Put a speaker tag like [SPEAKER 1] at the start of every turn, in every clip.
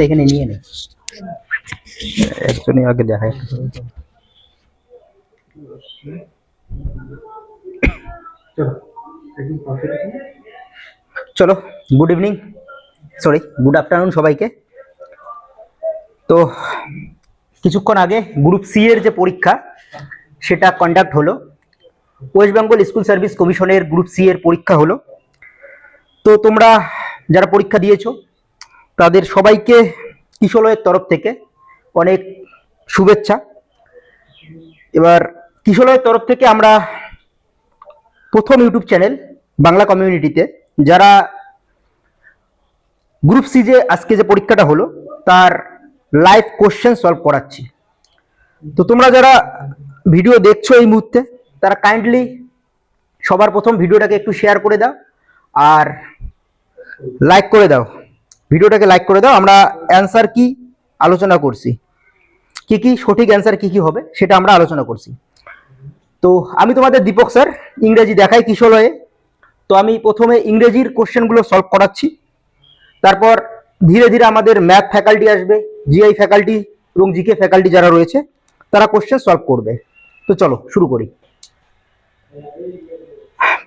[SPEAKER 1] এখানে নিয়ে নে, একজনই আগে দেখায়। চলো, good evening, sorry good afternoon সবাইকে। তো কিছুক্ষণ আগে গ্রুপ সি এর যে পরীক্ষা সেটা কন্ডাক্ট হলো, ওয়েস্ট বেঙ্গল স্কুল সার্ভিস কমিশনের গ্রুপ সি এর পরীক্ষা হলো। তো তোমরা যারা পরীক্ষা দিয়েছো তাদের সবাইকে কিশলয়ের তরফ থেকে অনেক শুভেচ্ছা। এবার কিশলয়ের তরফ থেকে আমরা প্রথম ইউটিউব চ্যানেল বাংলা কমিউনিটিতে যারা গ্রুপ সি যে আজকে যে পরীক্ষাটা হলো তার লাইভ কোশ্চেন সলভ করাচ্ছি। তো তোমরা যারা ভিডিও দেখছো এই মুহূর্তে তারা কাইন্ডলি সবার প্রথম ভিডিওটাকে একটু শেয়ার করে দাও আর লাইক করে দাও, ভিডিওটাকে লাইক করে দাও। আমরা অ্যান্সার কি আলোচনা করছি, কি কি সঠিক অ্যান্সার কি কি হবে সেটা আমরা আলোচনা করছি। তো আমি তোমাদের দীপক স্যার, ইংরেজি দেখাই কিশলয়ে। তো আমি প্রথমে ইংরেজির কোশ্চেনগুলো সলভ করাচ্ছি, তারপর ধীরে ধীরে আমাদের ম্যাথ ফ্যাকাল্টি আসবে, জিআই ফ্যাকাল্টি এবং জিকে ফ্যাকাল্টি যারা রয়েছে তারা কোশ্চেন সলভ করবে। তো চলো শুরু করি।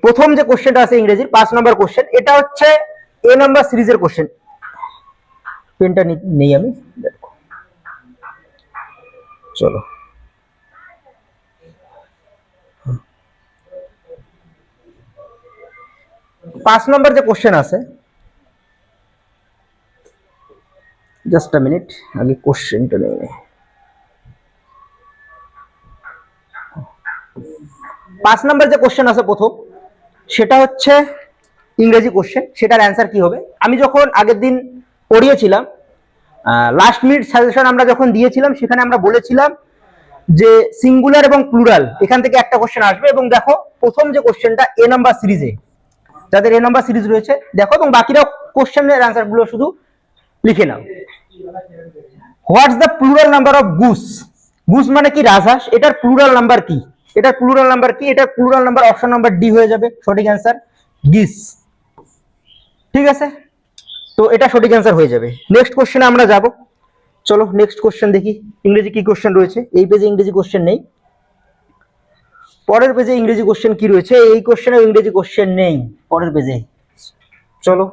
[SPEAKER 1] প্রথম যে কোশ্চেনটা আছে ইংরেজির 5 নম্বর কোশ্চেন, এটা হচ্ছে এ নাম্বার সিরিজের কোশ্চেন। পেনটা নেই আমি, চলো 5 নম্বর যে কোশ্চেন আছে, জাস্ট আ মিনিট, আগে কোশ্চেনটা নেই। 5 নম্বর যে কোশ্চেন আছে প্রথম, সেটা হচ্ছে ইংরেজি কোশ্চেন। সেটার অ্যান্সার কি হবে? আমি যখন আগের দিন পড়িয়েছিলাম, লাস্ট মিনিট সাজেশন আমরা যখন দিয়েছিলাম সেখানে আমরা বলেছিলাম যে সিঙ্গুলার এবং প্লুরাল এখান থেকে একটা কোশ্চেন আসবে। এবং দেখো প্রথম যে কোশ্চেনটা এ নাম্বার সিরিজে, যাদের এ নাম্বার সিরিজ রয়েছে দেখো, এবং বাকিরা কোশ্চেনের অ্যান্সার গুলো শুধু লিখে নাও। What's the plural number of goose? Goose মানে কি? রাজহাঁস। এটার প্লুরাল নাম্বার কি? এটার প্লুরাল নাম্বার কি? এটার plural number option number D হয়ে যাবে সঠিক অ্যান্সার, গিস। ঠিক আছে, তো এটা সঠিক অ্যান্সার হয়ে যাবে। নেক্সট কোশ্চেনে আমরা যাব। চলো নেক্সট কোশ্চেন দেখি ইংরেজি কি কোশ্চেন রয়েছে। এই পেজে ইংরেজি কোশ্চেন নেই, পরের পেজে ইংরেজি কোশ্চেন কি রয়েছে? এই কোশ্চেনে ইংরেজি কোশ্চেন নেই পরের পেজে। চলো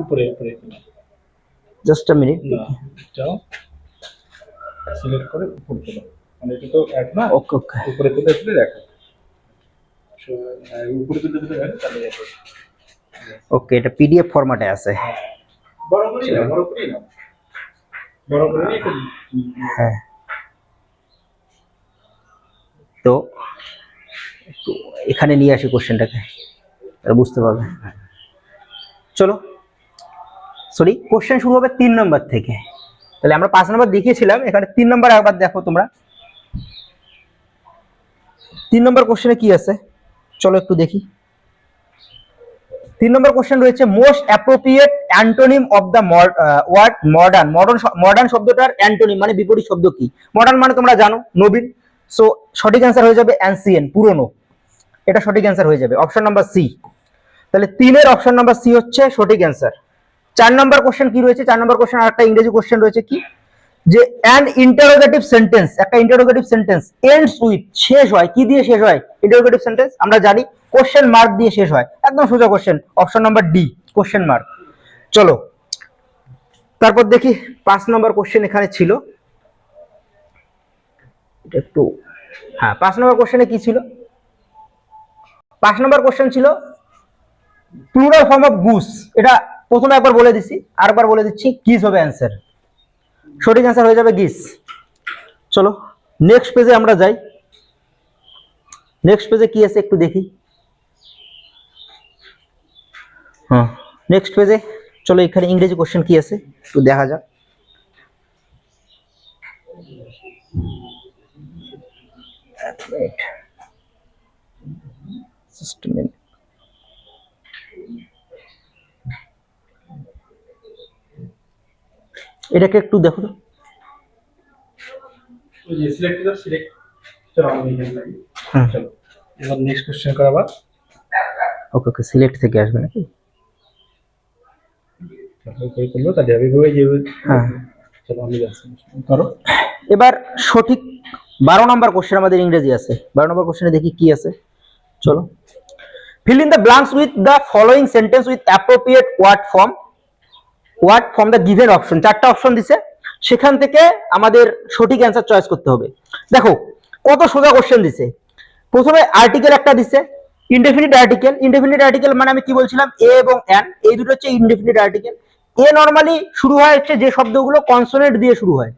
[SPEAKER 2] উপরে উপরে
[SPEAKER 1] জাস্ট আ মিনিট,
[SPEAKER 2] যাও সিলেক্ট করে উপরে তোলো, মানে এটা তো এক না।
[SPEAKER 1] ওকে ওকে,
[SPEAKER 2] উপরে তুলে তুলে দেখো, উপরে তুলে তুলে দেখো তাহলে দেখো।
[SPEAKER 1] ওকে, এটা পিডিএফ ফরম্যাটে আছে।
[SPEAKER 2] বড় করে নাও, বড় করে নাও, বড় করে নিয়ে
[SPEAKER 1] হ্যাঁ, তো একটু এখানে নিয়ে আসি কোশ্চেনটাকে, বুঝতে পারবে। চলো সরি, কোশ্চেন শুরু হবে 3 নম্বর থেকে। তাহলে আমরা 5 নম্বর দেখিয়েছিলাম, এখানে 3 নম্বর একবার দেখো তোমরা। 3 নম্বর কোশ্চেনে কি আছে চলো একটু দেখি। 3 নম্বর কোশ্চেন রয়েছে most appropriate antonym of the word modern. Modern শব্দটার অ্যান্টোনিম মানে বিপরীত শব্দ কি? মডার্ন মানে তোমরা জানো নবীন, সো সঠিক অ্যান্সার হয়ে যাবে অ্যানসিয়েন্ট, পুরনো। এটা সঠিক অ্যান্সার হয়ে যাবে অপশন নাম্বার সি। তাহলে 3 এর অপশন নাম্বার সি হচ্ছে সঠিক অ্যান্সার। 4 নম্বর কোশ্চেন কি রয়েছে? 4 নম্বর কোশ্চেন আরেকটা ইংরেজি কোশ্চেন রয়েছে কি, যে অ্যান ইন্টারোগেটিভ সেন্টেন্স, একটা ইন্টারোগেটিভ সেন্টেন্স এন্ডস উইথ, শেষ হয় কি দিয়ে শেষ হয়? ইন্টারোগেটিভ সেন্টেন্স আমরা জানি কোশ্চেন মার্ক দিয়ে শেষ হয়। একদম সোজা question, option number D, question mark. চলো তারপর দেখি 5 নম্বর কোশ্চেন এখানে ছিল, এটা একটু, হ্যাঁ 5 নম্বর কোশ্চেনে কি ছিল? 5 নম্বর কোশ্চেন ছিল প্লুরাল ফর্ম অফ গুস। এটা প্রথমে একবার বলে দিছি, আরেকবার বলে দিচ্ছি, গিস হবে অ্যান্সার, সঠিক অ্যান্সার হয়ে যাবে গিস। চলো নেক্সট পেজে আমরা যাই। নেক্সট পেজে কি আছে একটু দেখি। হ্যাঁ নেক্সট পেজে চলো, এখানে ইংরেজি কোশ্চেন কি আছে একটু দেখা যাক। এটাকে একটু দেখো তো।
[SPEAKER 2] ওই যে সিলেক্ট করে সিলেক্ট চলো আমি এখানে লাগি।
[SPEAKER 1] হুম।
[SPEAKER 2] চলো এবার নেক্সট কোশ্চেন করা আবার।
[SPEAKER 1] ওকে ওকে, সিলেক্ট থেকে আসবে নাকি?
[SPEAKER 2] ওই করলো তাহলে আমি বই যে
[SPEAKER 1] হ্যাঁ।
[SPEAKER 2] চলো আমি যাচ্ছি করো।
[SPEAKER 1] এবার সঠিক 12 নম্বর কোশ্চেন আমাদের ইংরেজি আছে। 12 নম্বর কোশ্চেনে দেখি কি আছে, চলো। fill in the blanks with the following sentence with appropriate word from the given option। চারটা অপশন দিছে, সেখান থেকে আমাদের সঠিক অ্যান্সার চয়েস করতে হবে। দেখো কত সোজা কোশ্চেন দিছে। প্রথমে আর্টিকেল একটা দিছে, ইনডেফিনিট আর্টিকেল। ইনডেফিনিট আর্টিকেল মানে আমি কি বলছিলাম, এ এবং অ্যান, এই দুটো হচ্ছে ইনডেফিনিট আর্টিকেল। এ নরমালি শুরু হয় হচ্ছে যে শব্দগুলো কনসোনেন্ট দিয়ে শুরু হয়,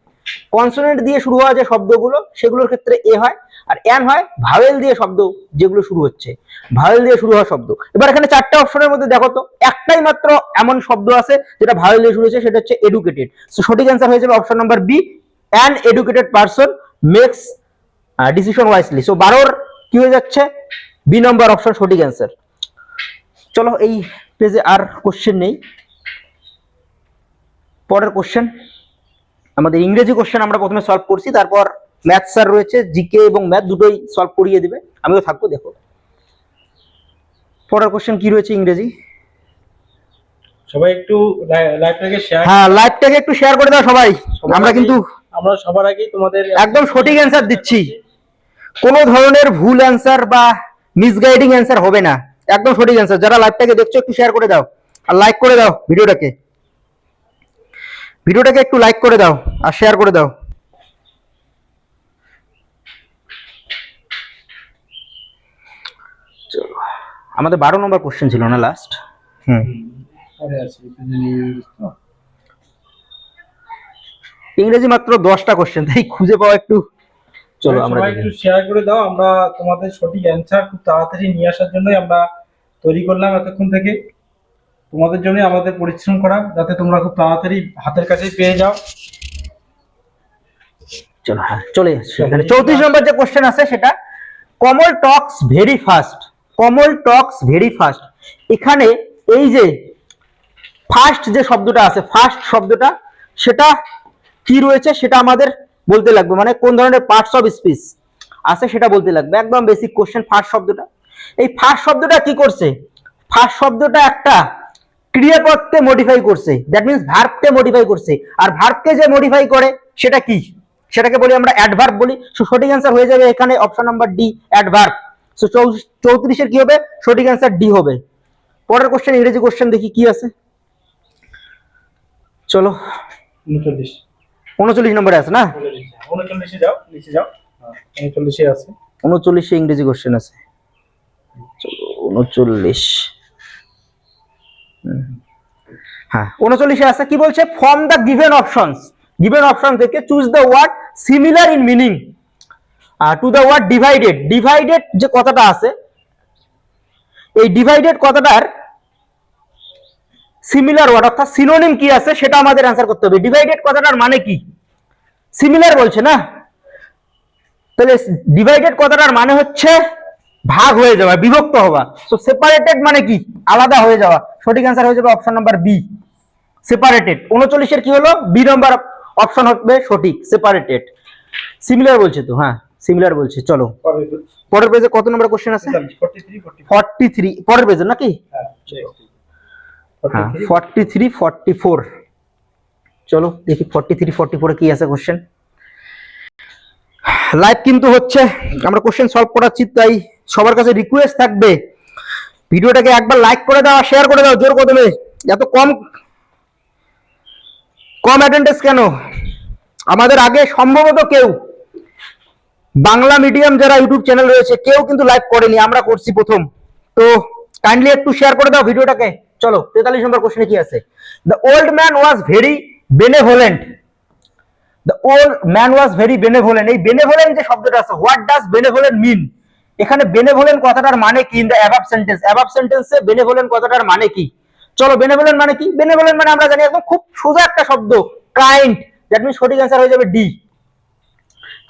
[SPEAKER 1] কনসোনেন্ট দিয়ে শুরু হওয়া যে শব্দগুলো সেগুলোর ক্ষেত্রে এ হয়। আর অ্যান হয় ভাওয়েল দিয়ে শব্দ যেগুলো শুরু হচ্ছে, ভাওয়েল দিয়ে শুরু হওয়া শব্দ। এবার এখানে চারটা অপশনের মধ্যে দেখো তো একটাই মাত্র এমন শব্দ আছে যেটা ভাওয়েল দিয়ে শুরু হচ্ছে, সেটা হচ্ছে এডুকেটেড। সো সঠিক অ্যান্সার হয়ে যাবে option number B, an educated person makes decision wisely. So 12 কি হয়ে যাচ্ছে, বি নম্বর অপশন সঠিক অ্যান্সার। চলো এই পেজে আর কোশ্চেন নেই। পরের কোশ্চেন আমাদের ইংরেজি কোশ্চেন আমরা প্রথমে সলভ করছি, তারপর ম্যাথ স্যার রয়েছে, জিকে এবং ম্যাথ দুটোই সলভ করিয়ে দিবে, আমিও থাকবো। দেখো পরের কোশ্চেন কি রয়েছে ইংরেজি।
[SPEAKER 2] সবাই একটু লাইভটাকে শেয়ার,
[SPEAKER 1] হ্যাঁ লাইভটাকে একটু শেয়ার করে দাও সবাই। আমরা কিন্তু
[SPEAKER 2] আমরা সবার আগেই তোমাদের
[SPEAKER 1] একদম সঠিক অ্যান্সার দিচ্ছি, কোনো ধরনের ভুল অ্যান্সার বা মিসগাইডিং অ্যান্সার হবে না, একদম সঠিক অ্যান্সার। যারা লাইভটাকে দেখছো একটু শেয়ার করে দাও আর লাইক করে দাও ভিডিওটাকে, ভিডিওটাকে একটু লাইক করে দাও আর শেয়ার করে দাও। চলো আমাদের 12 নম্বর কোশ্চেন ছিল না লাস্ট।
[SPEAKER 2] পরে আছে
[SPEAKER 1] ইংরেজি মাত্র 10টা কোশ্চেন, তাই খুঁজে পাওয়া একটু। চলো আমরা
[SPEAKER 2] সবাই একটু শেয়ার করে দাও। আমরা তোমাদের সঠিক অ্যানসার খুব তাড়াতাড়ি নিয়ে আসার জন্যই আমরা তৈরি করলাম এতক্ষণ থেকে। তোমাদের জন্য আমাদের পরিশ্রম করা, যাতে তোমরা খুব তাড়াতাড়ি হাতের কাছে পেয়ে যাও।
[SPEAKER 1] চলো হ্যাঁ চলে আসছে এখানে 34 নম্বর যে কোশ্চেন আছে সেটা, কমল টক্স ভেরি ফাস্ট। কমল টক্স ভেরি ফাস্ট, এখানে এই যে ফাস্ট যে শব্দটা আছে, ফাস্ট শব্দটা সেটা কি রয়েছে সেটা আমাদের বলতে লাগবে, মানে কোন ধরনের পার্টস অফ স্পিচ আছে সেটা বলতে লাগবে। একদম বেসিক কোশ্চেন। ফাস্ট শব্দটা, এই ফাস্ট শব্দটা কি করছে, ফাস্ট শব্দটা একটা ক্রিয়াপদকে মডিফাই করছে, দ্যাট মিন্স ভার্বকে মডিফাই করছে। আর ভার্বকে যে মডিফাই করে সেটা কি, সেটাকে বলি আমরা অ্যাডভার্ব বলি। সো সঠিক অ্যান্সার হয়ে যাবে এখানে option number D, adverb. So 34 এর কি হবে, সঠিক অ্যান্সার ডি হবে। পরের কোশ্চেন ইংরেজি কোশ্চেন দেখি কি আছে। চলো 39 নম্বরে আছে না,
[SPEAKER 2] 39 যাও, নিচে যাও। 39 আছে,
[SPEAKER 1] 39 ইংরেজি কোশ্চেন আছে। চলো 39, হ্যাঁ 39 আছে। কি বলছে, from the given options, given option থেকে choose the word similar in meaning to the word divided. Divided যে কথাটা আছে, এই ডিভাইডেড কথাটার সিমিলার ওয়ার্ড অর্থাৎ সিনোনিম কি আছে সেটা আমাদের অ্যান্সার করতে হবে। ডিভাইডেড কথাটার মানে কি, সিমিলার বলছে না, তাহলে ডিভাইডেড কথাটার মানে হচ্ছে ভাগ হয়ে যাওয়া, বিভক্ত হওয়া। সো সেপারেটেড মানে কি, আলাদা হয়ে যাওয়া। সঠিক অ্যান্সার হয়ে যাবে অপশন নাম্বার বি, সেপারেটেড। 39 এর কি হলো, বি নম্বর অপশন হবে সঠিক, সেপারেটেড। সিমিলার বলছে তো, হ্যাঁ সিমিলার বলছে। চলো পরের পেজে কত নম্বর কোশ্চেন আছে, 43 পরের পেজে নাকি, হ্যাঁ 43 44। চলো দেখি 43 44 কি আছে কোশ্চেন। লাইভ কিন্তু হচ্ছে, আমরা কোশ্চেন সলভ করাচ্ছি, তাই সবার কাছে রিকোয়েস্ট থাকবে ভিডিওটাকে একবার লাইক করে দাও, শেয়ার করে দাও জোর কদমে। এত কম অ্যাটেন্ডেন্স কেন? আমাদের আগে সম্ভবত কেউ বাংলা মিডিয়াম যারা ইউটিউব চ্যানেল রয়েছে কেউ কিন্তু লাইভ করেনি, আমরা করছি প্রথম। তো কাইন্ডলি একটু শেয়ার করে দাও ভিডিওটাকে। চলো 43 নম্বর কোশ্চেনে কি আছে, the old man was very benevolent. The old man was very benevolent, এই বেনেভোলেন্ট যে শব্দটা আছে, হোয়াট ডাজ বেনেভোলেন্ট মিন? এখানে বেনেভোলেন্ট কথাটার মানে কি, in the above sentence, above সেন্টেন্সে বেনেভোলেন্ট কথাটার মানে কি? চলো বেনেভোলেন্ট মানে কি, বেনেভোলেন্ট মানে আমরা জানি একদম খুব সোজা একটা শব্দ, কাইন্ড। দ্যাট মিন্স সঠিক অ্যান্সার হয়ে যাবে ডি,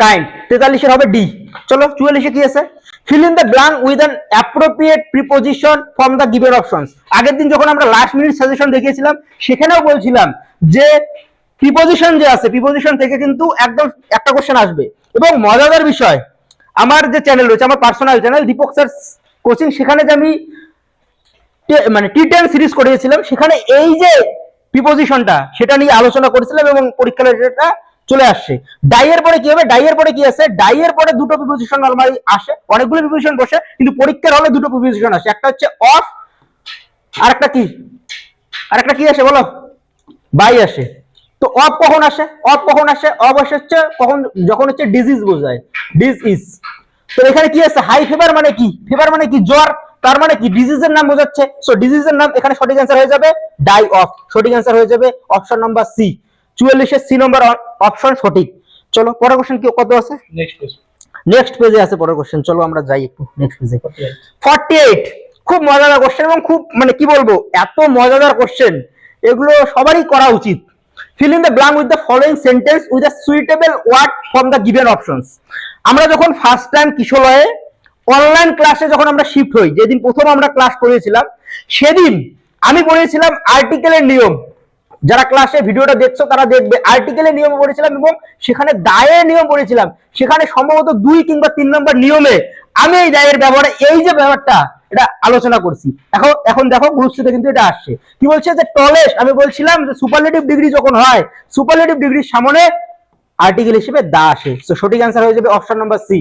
[SPEAKER 1] কাইন্ড। 43 এর হবে ডি। চলো 44 এ কি আছে, fill in the blank with an appropriate preposition from the given options। আগের দিন যখন আমরা লাস্ট মিনিট সাজেশন দেখিয়েছিলাম সেখানেও বলছিলাম যে প্রিপোজিশন যে আছে, প্রিপোজিশন থেকে কিন্তু একদম একটা কোশ্চেন আসবে। এবং মজাদার বিষয়, আমার যে চ্যানেল রয়েছে, আমার personal channel Deepak sir coaching, সেখানে যে আমি মানে T10 সিরিজ করিয়েছিলাম, সেখানে এই যে প্রিপোজিশনটা সেটা নিয়ে আলোচনা করেছিলাম এবং পরীক্ষার রেজাল্টটা চলে আসছে। ডাইয়ের পরে কি হবে, ডাইয়ের পরে কি আছে, ডাইয়ের পরে দুটো প্রিপোজিশন নরমালি আসে, অনেকগুলো প্রিপোজিশন বসে, কিন্তু পরীক্ষার হলে দুটো প্রিপোজিশন আসে, একটা হচ্ছে অফ, আর একটা কি আসে বলো, বাই আসে। তো অফ কখন আসে, অফ কখন আসে, অফ হচ্ছে কখন, যখন হচ্ছে ডিজিজ বোঝায়, ডিজ ইজ। তো এখানে কি আছে, হাই ফিভার মানে কি, ফিভার মানে কি জ্বর, তার মানে কি ডিজিজের নাম বোঝাচ্ছে। সো ডিজিজের নাম, এখানে সঠিক অ্যান্সার হয়ে যাবে ডাই অফ, সঠিক অ্যান্সার হয়ে যাবে অপশন নাম্বার সি, 44 এর সি নম্বর অপশন সঠিক। চলো পরের কোশ্চেন কি কত আছে, নেক্সট পেজে আছে পরের কোশ্চেন, চলো আমরা যাই একটু নেক্সট পেজে। 48, খুব মজাদার কোশ্চেন এবং খুব মানে কি বলবো, এত মজাদার কোশ্চেন, এগুলো সবারই করা উচিত। fill in the blank with the following sentence with a suitable word from the given options. আমরা যখন ফার্স্ট টাইম কিশোরয়ে অনলাইন ক্লাসে যখন আমরা শিফট হই, যেদিন প্রথম আমরা ক্লাস করেছিলাম, সেদিন আমি পড়িয়েছিলাম আর্টিকেলের নিয়ম। যারা ক্লাসে ভিডিওটা দেখছো তারা দেখবে, আর্টিকেলের নিয়ম পড়েছিলাম এবং সেখানে দায়ের নিয়ম পড়েছিলাম। সেখানে সম্ভবত 2 কিংবা 3 নম্বর নিয়মে আমি এই দায়ের ব্যবহারে এই যে ব্যাপারটা এটা আলোচনা করছি। এখন দেখো গ্রুপ সিতে কিন্তু এটা আসছে, কি বলছে যে টলেস্ট, আমি বলছিলাম যে সুপারলেটিভ ডিগ্রি যখন হয়, সুপারলেটিভ ডিগ্রির সামনে আর্টিকেল হিসেবে দা আসে। তো সঠিক অ্যান্সার হয়ে যাবে অপশন নাম্বার সি।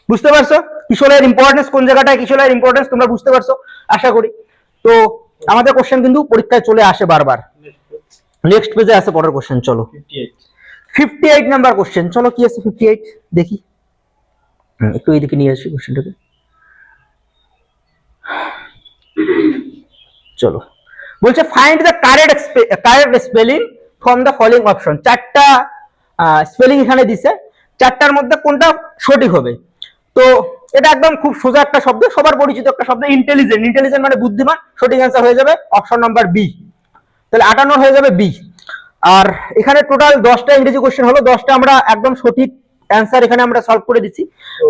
[SPEAKER 1] বুঝতে পারছো কিশোরের ইম্পর্টেন্স কোন জায়গাটায়, কিশোরের ইম্পর্টেন্স তোমরা বুঝতে পারছো আশা করি। তো আমাদের কোশ্চেন কিন্তু পরীক্ষায় চলে আসে বারবার। নেক্সট পেজে আছে পরের কোশ্চেন, চলো 58 নাম্বার কোশ্চেন, চলো কি আছে 58 দেখি, একটু এইদিকে নিয়ে আসি কোশ্চেনটাকে। চলো বলছে find the correct spelling from the following option. চারটা স্পেলিং এখানে দিছে, চারটার মধ্যে কোনটা সঠিক হবে। তো এটা একদম খুব সোজা একটা শব্দ, সবার পরিচিত একটা শব্দ, ইন্টেলিজেন্ট। ইন্টেলিজেন্ট মানে বুদ্ধিমান, সঠিক অ্যান্সার হয়ে যাবে অপশন নাম্বার বি। তাহলে 58 হয়ে যাবে বি। আর এখানে টোটাল 10টা ইংরেজি কোশ্চেন হলো, 10টা আমরা একদম সঠিক অ্যান্সার এখানে আমরা সলভ করে দিচ্ছি।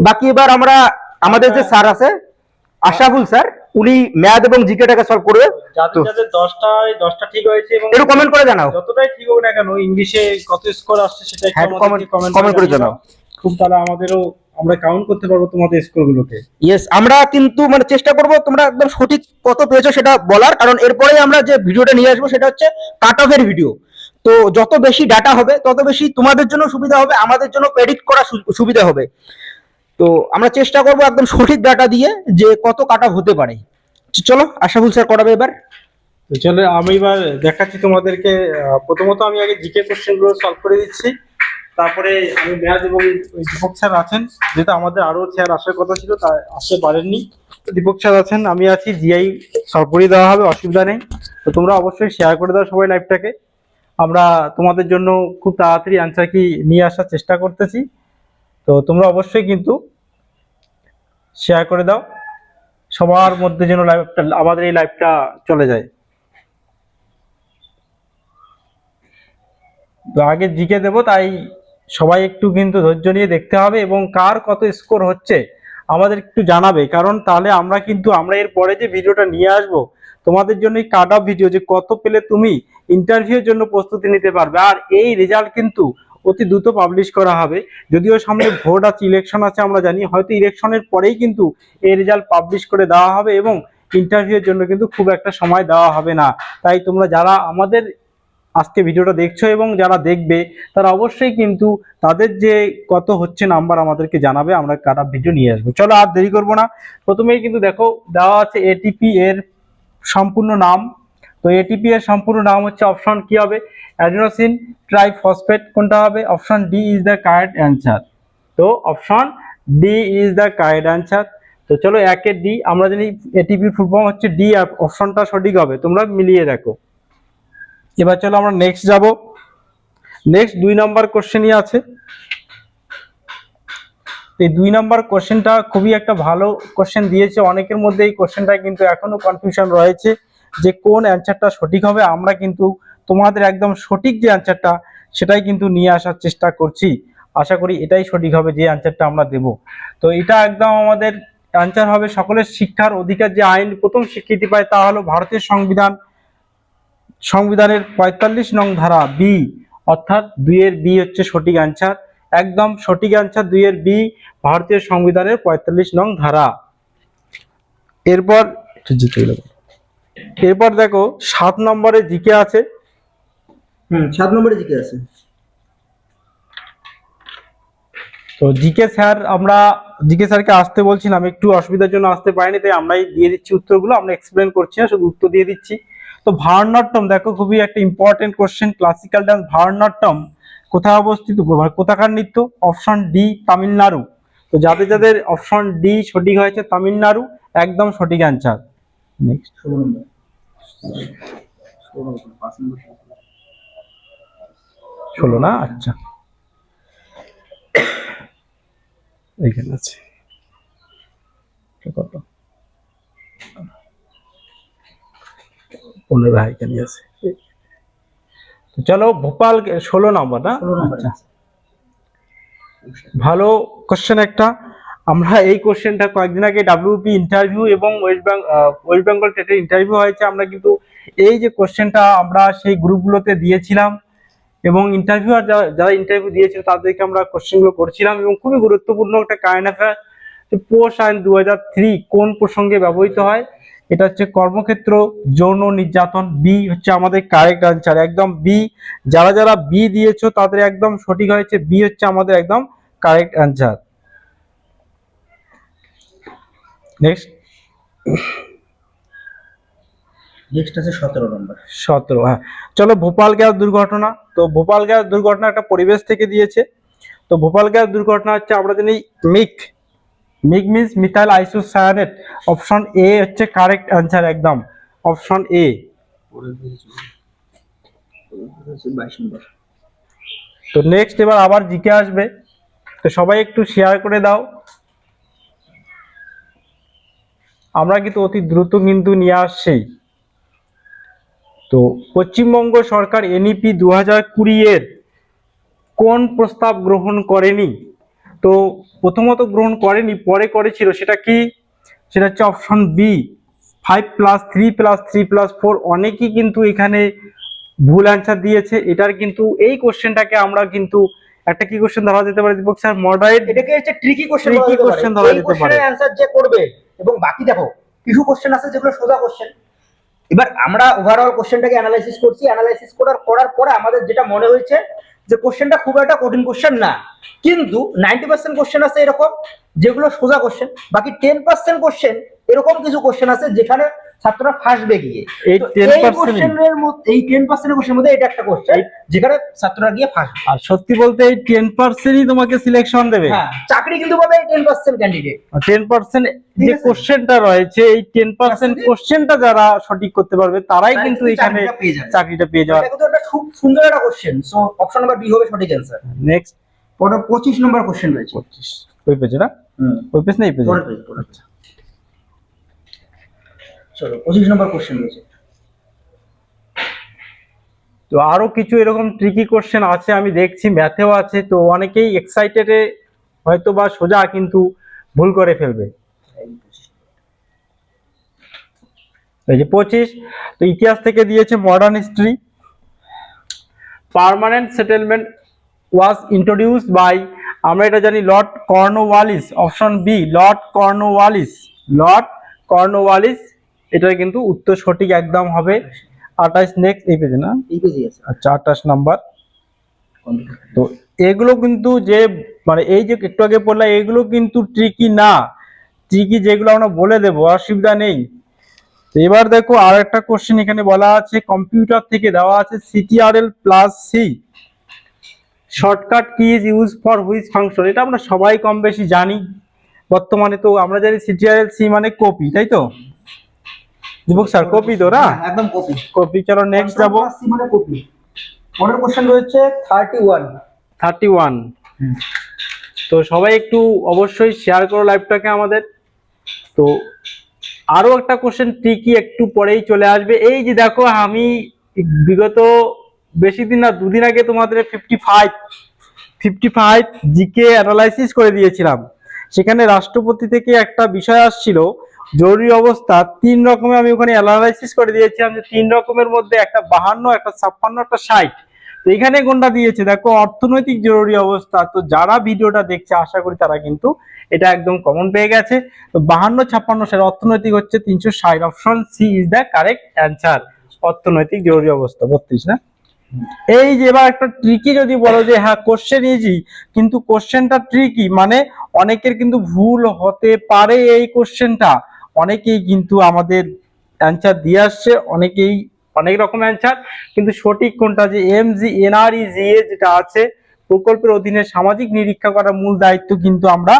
[SPEAKER 1] বাকি এবার আমরা আমাদের যে স্যার আছে আশরাফুল স্যার, উনি ম্যাথ এবং জিকেটাকে সলভ করবে।
[SPEAKER 2] যাদের যাদের 10টা ঠিক হয়েছে এবং
[SPEAKER 1] একটু কমেন্ট করে জানাও,
[SPEAKER 2] যতটাই ঠিক হোক না কেন ইংলিশে কত স্কোর আসছে সেটা একটু
[SPEAKER 1] হ্যাঁ,
[SPEAKER 2] আমাদেরকে
[SPEAKER 1] কমেন্ট করে জানাও।
[SPEAKER 2] খুব তাহলে আমাদেরও আমরা কাউন্ট করতে পারবো তোমাদের স্কোরগুলোকে।
[SPEAKER 1] ইয়েস, আমরা কিন্তু মানে চেষ্টা করব তোমরা একদম সঠিক কত পেয়েছো সেটা বলার, কারণ এরপরে আমরা যে ভিডিওটা নিয়ে আসবো সেটা হচ্ছে কাট অফের ভিডিও। তো যত বেশি ডাটা হবে তত বেশি তোমাদের জন্য সুবিধা হবে, আমাদের জন্য প্রেডিক্ট করা সুবিধা হবে। তো আমরা চেষ্টা করব একদম সঠিক ডাটা দিয়ে যে কত কাট অফ হতে পারে। চলো আশরাফুল স্যার করাবে এবার।
[SPEAKER 2] তো চলো আমি এবার দেখাচ্ছি তোমাদেরকে। প্রথমত আমি আগে জিকে কোশ্চেনগুলো সলভ করে দিচ্ছি, তারপরে আমি ম্যাথ এবং দীপক স্যার আছেন, যেহেতু আমাদের আরো স্যার আসার কথা ছিল তা আসতে পারেননি, তো দীপক স্যার আছেন, আমি আছি, জিআই সলভ করে দেওয়া হবে, অসুবিধা নেই। তো তোমরা অবশ্যই শেয়ার করে দাও সবাই লাইভটাকে, আমরা তোমাদের জন্য খুব তাড়াতাড়ি অ্যান্সার কি নিয়ে আসার চেষ্টা করতেছি। তো তোমরা অবশ্যই কিন্তু শেয়ার করে দাও, সবার মধ্যে যেন লাইভটা, আমাদের এই লাইভটা চলে যায়। তো আগে জিকে দেবো, তাই সবাই একটু কিন্তু ধৈর্য নিয়ে দেখতে হবে এবং কার কত স্কোর হচ্ছে আমাদের একটু জানাবে, কারণ তাহলে আমরা এর পরে যে ভিডিওটা নিয়ে আসব তোমাদের জন্য কাট অফ ভিডিও, যে কত পেলে তুমি ইন্টারভিউর জন্য প্রস্তুতি নিতে পারবে। আর এই রেজাল্ট কিন্তু অতি দ্রুত পাবলিশ করা হবে, যদিও সামনে ভোট আছে, ইলেকশন আছে, আমরা জানি হয়তো ইলেকশনের পরেই কিন্তু এই রেজাল্ট পাবলিশ করে দেওয়া হবে এবং ইন্টারভিউর জন্য কিন্তু খুব একটা সময় দেওয়া হবে না। তাই তোমরা যারা আমাদের আজকে ভিডিওটা দেখছো এবং যারা দেখবে তারা অবশ্যই কিন্তু তাদের যে কত হচ্ছে নাম্বার আমাদেরকে জানাবে, আমরা কাট অফ ভিডিও নিয়ে আসবো। চলো আর দেরি করবো না, প্রথমেই কিন্তু দেখো দেওয়া আছে এটিপি এর সম্পূর্ণ নাম। তো এটিপি এর সম্পূর্ণ নাম হচ্ছে, অপশন কি হবে, অ্যাডিনোসিন ট্রাইফসফেট, কোনটা হবে, option D is the correct answer. তো option D is the correct answer. তো চলো একের ডি, আমরা জানি এটিপির ফুল ফর্ম হচ্ছে ডি, অপশনটা সঠিক হবে, তোমরা মিলিয়ে দেখো। এবার চলো আমরা নেক্সট যাব। নেক্সট 2 নাম্বার কোশ্চেনই আছে। এই 2 নাম্বার কোশ্চেনটা খুবই একটা ভালো কোশ্চেন দিয়েছে, অনেকের মধ্যে এই কোশ্চেনটা কিন্তু এখনো কনফিউশন রয়েছে যে কোন অ্যান্সারটা সঠিক হবে। আমরা কিন্তু তোমাদের একদম সঠিক যে অ্যান্সারটা সেটাই কিন্তু নিয়ে আসার চেষ্টা করছি, আশা করি এটাই সঠিক হবে যে অ্যান্সারটা আমরা দেব। তো এটা একদম আমাদের অ্যান্সার হবে, সকলের শিক্ষার অধিকার যে আইন প্রথম স্বীকৃতি পায় তা হলো ভারতের সংবিধানের 45 নং ধারা বি, অর্থাৎ 2 এর বি হচ্ছে সঠিক অ্যান্সার, একদম সঠিক অ্যান্সার 2 এর বি, ভারতীয় সংবিধানের 45 নং ধারা। এরপর এরপর দেখো 7 নম্বরে জিকে আছে।
[SPEAKER 1] 7 নম্বরে জিকে আছে।
[SPEAKER 2] তো জিকে স্যারকে আসতে বলছিলাম, একটু অসুবিধার জন্য আসতে পারেনি, তাই আমরাই দিয়ে দিচ্ছি উত্তরগুলো, আমরা এক্সপ্লেন করছি না, শুধু উত্তর দিয়ে দিচ্ছি। তো ভারতনাট্যম দেখো খুবই একটা important question, classical dance Bharatanatyam কোথায় অবস্থিত, কোথাকার নৃত্য? Option D Tamil Nadu. তো যাদের যাদের অপশন ডি সঠিক হয়েছে তামিলনাড়ু, একদম সঠিক অ্যান্সার। নেক্সট 16 না, আচ্ছা এইখানে আছে কত 15 এখানে আছে। তো চলো ভোপাল 16 নম্বর না, আচ্ছা ভালো কোশ্চেন একটা। আমরা এই কোশ্চেনটা কয়েকদিন আগে ডাব্লিউপি ইন্টারভিউ এবং ওয়েস্ট বেঙ্গল টেটের ইন্টারভিউ হয়েছে, আমরা কিন্তু এই যে কোশ্চেনটা আমরা সেই গ্রুপগুলোতে দিয়েছিলাম এবং ইন্টারভিউয়ার যারা ইন্টারভিউ দিয়েছিল তাদেরকে আমরা কোশ্চেনগুলো করছিলাম, এবং খুবই গুরুত্বপূর্ণ একটা কারেন্ট অ্যাফেয়ার। পোষ আইন 2003 কোন প্রসঙ্গে ব্যবহৃত হয়? এটা হচ্ছে কর্মক্ষেত্র যৌন নির্যাতন। বি হচ্ছে আমাদের কারেক্ট আনসার, একদম বি। যারা যারা বি দিয়েছো তাদের একদম সঠিক হয়েছে, বি হচ্ছে আমাদের একদম কারেক্ট আনসার। নেক্সট
[SPEAKER 1] আছে 17 নম্বর।
[SPEAKER 2] 17, হ্যাঁ চলো ভোপাল গ্যাস দুর্ঘটনা। তো ভোপাল গ্যাস দুর্ঘটনা একটা পরিবেশ থেকে দিয়েছে। তো ভোপাল গ্যাস দুর্ঘটনা হচ্ছে আমরা জানি MIC means methyl isocyanate, option A হচ্ছে কারেক্ট অ্যান্সার, একদম অপশন এ। তো নেক্সট এবার আবার জিকে আসবে, তো সবাই একটু শেয়ার করে দাও। আমরা কিন্তু অতি দ্রুত কিন্তু নিয়ে আসছি। তো পশ্চিমবঙ্গ সরকার এনইপি 2020 এর কোন প্রস্তাব গ্রহণ করেনি? তো প্রথমত গ্রহণ করেনি, পরে করেছিল, সেটা কি? সেটা হচ্ছে অপশন বি 5+3+3+4। অনেকেই কিন্তু এখানে ভুল অ্যান্সার দিয়েছে। এটার কিন্তু এই কোশ্চেনটাকে আমরা কিন্তু একটা কি কোশ্চেন ধরা যেতে পারে দীপক স্যার? মডারেট,
[SPEAKER 1] এটাকে হচ্ছে ট্রিকি কোশ্চেন
[SPEAKER 2] ধরা যেতে পারে।
[SPEAKER 1] অ্যানসার যে করবে, এবং বাকি দেখো কিছু কোশ্চেন আছে যেগুলো সোজা কোশ্চেন। এবার আমরা ওভারঅল কোশ্চেনটাকে অ্যানালাইসিস করছি, অ্যানালাইসিস করার পরে আমাদের যেটা মনে হয়েছে যে কোশ্চেনটা খুব একটা কঠিন কোশ্চেন না, কিন্তু 90% কোশ্চেন আছে এরকম যেগুলো সোজা কোশ্চেন, বাকি 10% কোশ্চেন এরকম কিছু কোশ্চেন আছে যেখানে ছাত্ররা ফাঁসবে গিয়ে।
[SPEAKER 2] এই 10%
[SPEAKER 1] কোশ্চেনের মধ্যে, এই 10% কোশ্চেনের মধ্যে এটা একটা কোশ্চেন যেখানে ছাত্ররা গিয়ে ফাঁসবে।
[SPEAKER 2] আর সত্যি বলতে এই 10%ই তোমাকে সিলেকশন দেবে।
[SPEAKER 1] হ্যাঁ, চাকরি কিন্তু পাবে এই 10% ক্যান্ডিডেট।
[SPEAKER 2] 10% যে কোশ্চেনটা রয়েছে, এই 10% কোশ্চেনটা যারা সঠিক করতে পারবে তারাই কিন্তু এখানে চাকরিটা পেয়ে যাবে।
[SPEAKER 1] এটা কিন্তু একটা খুব সুন্দর একটা question. So option number B হবে সঠিক অ্যানসার।
[SPEAKER 2] নেক্সট
[SPEAKER 1] পরে 25 নম্বর কোশ্চেন রয়েছে।
[SPEAKER 2] 25 ওই পেজে না? ওই পেজ না, এই পেজে।
[SPEAKER 1] আচ্ছা চলো 25 নম্বর কোশ্চেন রয়েছে।
[SPEAKER 2] তো আরো কিছু এরকম ট্রিকি কোশ্চেন আছে, আমি দেখছি ম্যাথেও আছে। তো অনেকেই এক্সাইটেডে হয়তো বা সোজা কিন্তু ভুল করে ফেলবে। এই যে 25, তো ইতিহাস থেকে দিয়েছে modern history. Permanent settlement was introduced by, আমরা এটা জানি, Lord Cornwallis. Option B Lord Cornwallis, এটার কিন্তু উত্তর সঠিক একদম হবে 28। নেক্সট এই পেজে না,
[SPEAKER 1] এই পেজে আছে।
[SPEAKER 2] আচ্ছা 28 নাম্বার। তো এগুলো কিন্তু যে মানে এই যে একটু আগে বললাম, এগুলো কিন্তু ট্রিকি না, ট্রিকি যেগুলো আমরা বলে দেবো, অসুবিধা নেই। তো এবার দেখো আর একটা কোশ্চেন এখানে বলা আছে, কম্পিউটার থেকে দেওয়া আছে CTRL+C shortcut key is use for which function. এটা আমরা সবাই কম বেশি জানি বর্তমানে। তো আমরা জানি CTRL+C মানে কপি, তাই তো দীপক স্যার? কপি তো না,
[SPEAKER 1] একদম
[SPEAKER 2] কপি। চলো নেক্সট যাবো।
[SPEAKER 1] C মানে কপি। পরের কোশ্চেন রয়েছে 31।
[SPEAKER 2] তো সবাই একটু অবশ্যই শেয়ার করো লাইভটাকে আমাদের। তো আরো একটা কোশ্চেন ট্রিকি একটু পরেই চলে আসবে। এই যে দেখো, আমি বিগত বেশি দিন না, 2 দিন আগে তোমাদের 55 জিকে অ্যানালাইসিস করে দিয়েছিলাম। সেখানে রাষ্ট্রপতি থেকে একটা বিষয় আসছিল জরুরি অবস্থা, 3 রকমের আমি ওখানে অ্যানালাইসিস করে দিয়েছিলাম যে 3 রকমের মধ্যে একটা 52, একটা 56, একটা 60। তো তো এখানে কোনটা দিয়েছে দেখো, অর্থনৈতিক জরুরি অবস্থা। তো যারা ভিডিওটা দেখছে আশা করি তারা কিন্তু এটা একদম কমন পেয়ে গেছে। তো 52-56 সালে অর্থনৈতিক হচ্ছে 360, option C is the correct answer. অর্থনৈতিক জরুরি অবস্থা 32 না। এই যে এবার একটা ট্রিকি যদি বলো যে হ্যাঁ কোশ্চেন ইজি, কিন্তু কোশ্চেনটা ট্রিকি মানে অনেকের কিন্তু ভুল হতে পারে এই কোশ্চেনটা। অনেকেই কিন্তু আমাদের অ্যান্সার দিয়ে আসছে, অনেকেই অনেক রকম অ্যান্সার, কিন্তু সঠিক কোনটা যে MGNREGA যেটা আছে প্রকল্পের অধীনে সামাজিক নিরীক্ষা করার মূল দায়িত্ব কিন্তু আমরা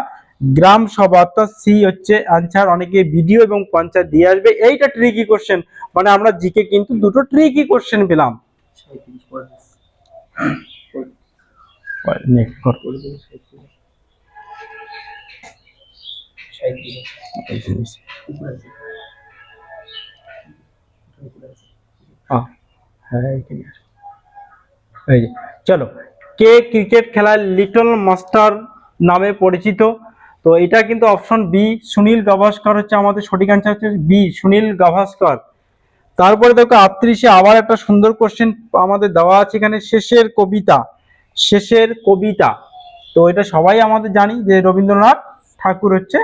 [SPEAKER 2] গ্রাম সভা, অর্থাৎ সি হচ্ছে অ্যান্সার। অনেকে ভিডিও এবং পঞ্চায়েত দিয়ে আসবে। এইটা ট্রিকি কোশ্চেন, মানে আমরা জিকে কিন্তু দুটো ট্রিকি কোশ্চেন পেলাম। নেক্সট কর। চলো, কে ক্রিকেট খেলায় লিটল মাস্টার নামে পরিচিত? তো এটা কিন্তু অপশন বি, সুনীল গাভাস্কর হচ্ছে আমাদের সঠিক অ্যান্সার, হচ্ছে বি, সুনীল গাভাস্কর। তারপরে দেখো 38-এ আবার একটা সুন্দর কোশ্চেন আমাদের দেওয়া আছে এখানে, শেষের কবিতা। শেষের কবিতা, তো এটা সবাই আমাদের জানি যে রবীন্দ্রনাথ ঠাকুর হচ্ছে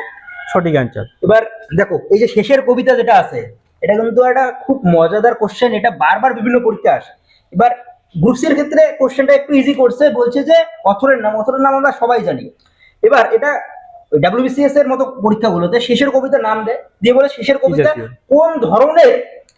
[SPEAKER 2] সঠিক অ্যান্সার।
[SPEAKER 1] এবার দেখো এই যে শেষের কবিতা যেটা আছে, এটা কিন্তু একটা খুব মজাদার কোশ্চেন, এটা বারবার বিভিন্ন পরীক্ষায় আসে। এবার গ্রুপ সি এর ক্ষেত্রে কোশ্চেনটা একটু ইজি করছে, বলছে যে অথরের নাম আমরা সবাই জানি। এবার এটা WBCS এর মতো পরীক্ষাগুলোতে শেষের কবিতা নাম দেয়, দিয়ে বলে শেষের কবিতা কোন ধরনের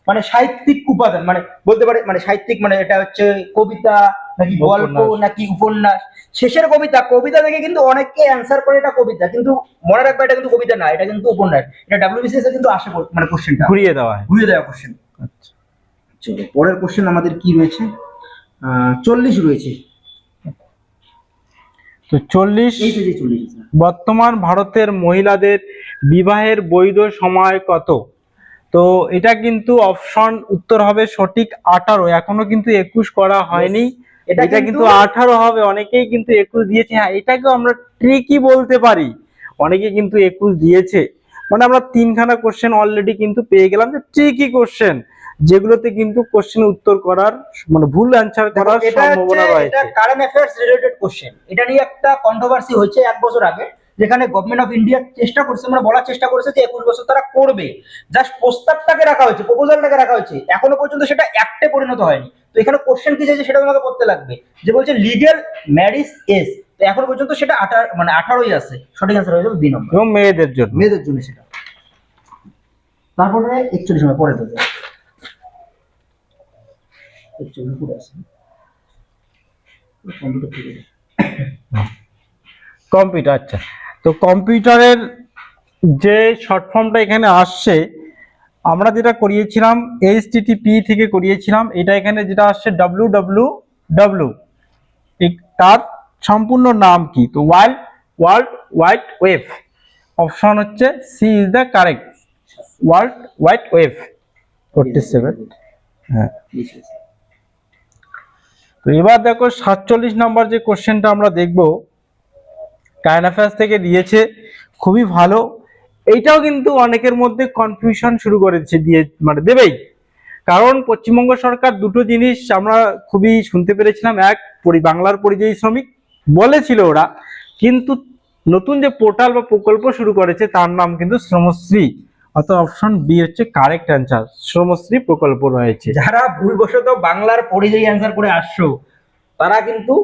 [SPEAKER 1] মানে সাহিত্যিক উপাদান, মানে বলতে পারে মানে সাহিত্যিক মানে এটা হচ্ছে কবিতা নাকি গল্প নাকি উপন্যাস। শেষের কবিতা, কবিতা থেকে কিন্তু অনেকে অ্যান্সার করে এটা কবিতা, কিন্তু মনে রাখবে এটা কিন্তু কবিতা না, এটা কিন্তু উপন্যাস। এটা WBCS এ কিন্তু আসে মানে কোশ্চেনটা ঘুরিয়ে দেওয়া কোশ্চেন। আচ্ছা চলো পরের কোশ্চেন আমাদের কি রয়েছে, 40 রয়েছে।
[SPEAKER 2] তো 40, বর্তমান ভারতের মহিলাদের বিবাহের বৈধ সময় কত? তো এটা কিন্তু অপশন উত্তর হবে সঠিক 18, এখনো কিন্তু 21 করা হয়নি। এটা কিন্তু 18 হবে, অনেকেই কিন্তু 21 দিয়েছে। হ্যাঁ এটাকেও আমরা ট্রিকি বলতে পারি, অনেকে কিন্তু 21 দিয়েছে। মানে আমরা 3খানা কোশ্চেন অলরেডি কিন্তু পেয়ে গেলাম যে ট্রিকি কোশ্চেন, যেগুলোতে কিন্তু কোশ্চেন উত্তর করার মানে ভুল অ্যান্সার করার সম্ভাবনা রয়েছে।
[SPEAKER 1] এটা কারেন্ট অ্যাফেয়ার্স রিলেটেড কোশ্চেন। এটা নিয়ে একটা কন্ট্রোভার্সি হয়েছে 1 বছর আগে, যেখানে গভর্নমেন্ট অফ ইন্ডিয়া চেষ্টা করছে, মানে বলার চেষ্টা করেছে যে 21 বছর তারা করবে, জাস্ট প্রস্তাবটাকে রাখা হয়েছে, প্রপোজালটাকে রাখা হয়েছে, এখনো পর্যন্ত সেটা অ্যাক্টে পরিণত হয়নি। তো এখানে কোশ্চেন কি চাইছে সেটা তোমাকে পড়তে লাগবে, যে বলছে লিগ্যাল ম্যারেজ এজ, তো এখনো পর্যন্ত সেটা 18ই আছে। সঠিক অ্যান্সার হয়ে যাবে বি নম্বর,
[SPEAKER 2] এবং মেয়েদের জন্য
[SPEAKER 1] সেটা। তারপরে 41 সময় পরে দেবে
[SPEAKER 2] কম্পিউটার। আচ্ছা, তো কম্পিউটারের যে শর্ট ফর্মটা এখানে আসছে, আমরা যেটা করিয়েছিলাম HTTP থেকে করিয়েছিলাম, এটা এখানে যেটা আসছে www, তার সম্পূর্ণ নাম কি? তো ওয়ার্ল্ড ওয়াইড ওয়েব। অপশন হচ্ছে C is the correct, World Wide Web. 47, হ্যাঁ। তো এবার দেখো 47 নম্বর যে কোশ্চেনটা আমরা দেখব, কারেন্ট অ্যাফেয়ার্স থেকে দিয়েছে, খুবই ভালো। এইটাও কিন্তু অনেকের মধ্যে কনফিউশন শুরু করেছে, দিয়ে মানে দেবেই, কারণ পশ্চিমবঙ্গ সরকার দুটো জিনিস আমরা খুবই শুনতে পেরেছিলাম। এক, বাংলার পরিযায়ী শ্রমিক বলেছিল ওরা, কিন্তু নতুন যে পোর্টাল বা প্রকল্প শুরু করেছে তার নাম কিন্তু শ্রমশ্রী, অর্থাৎ অপশন বি হচ্ছে কারেক্ট অ্যান্সার, শ্রমশ্রী প্রকল্প রয়েছে।
[SPEAKER 1] যারা ভুলবশত বাংলার পরিযায়ী অ্যান্সার করে আসছো তারা কিন্তু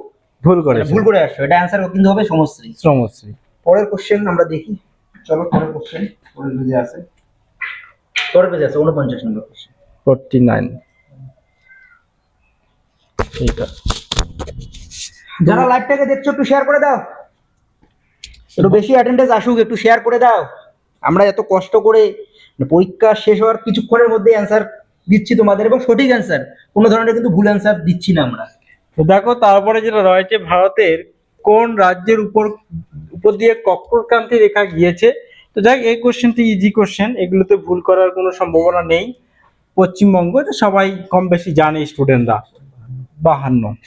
[SPEAKER 1] ভুল করে আসছো, এটা অ্যান্সার কিন্তু হবে শ্রমশ্রী। পরের কোশ্চেন আমরা দেখি, চলো পরের কোশ্চেন। পরের পেজে আছে 49 নম্বর কোশ্চেন,
[SPEAKER 2] 49। এইটা
[SPEAKER 1] যারা লাইভটাকে দেখছো একটু শেয়ার করে দাও, একটু বেশি অ্যাটেন্ডেন্স আসুক, একটু শেয়ার করে দাও। আমরা এত কষ্ট করে পরীক্ষা শেষ হওয়ার কিছুক্ষণের মধ্যে অ্যান্সার দিচ্ছি তোমাদের, এবং সঠিক অ্যান্সার, কোনো ধরনের কিন্তু ভুল অ্যান্সার দিচ্ছি না আমরা।
[SPEAKER 2] তো দেখো তারপরে যেটা রয়েছে, ভারতের কোন রাজ্যের উপর দিয়ে কর্কটক্রান্তি রেখা গিয়েছে? তো দেখ এই কোশ্চেনটি ইজি কোশ্চেন, এগুলোতে ভুল করার কোনো সম্ভাবনা নেই। পশ্চিমবঙ্গ, এটা সবাই কম বেশি জানে স্টুডেন্টরা। 52,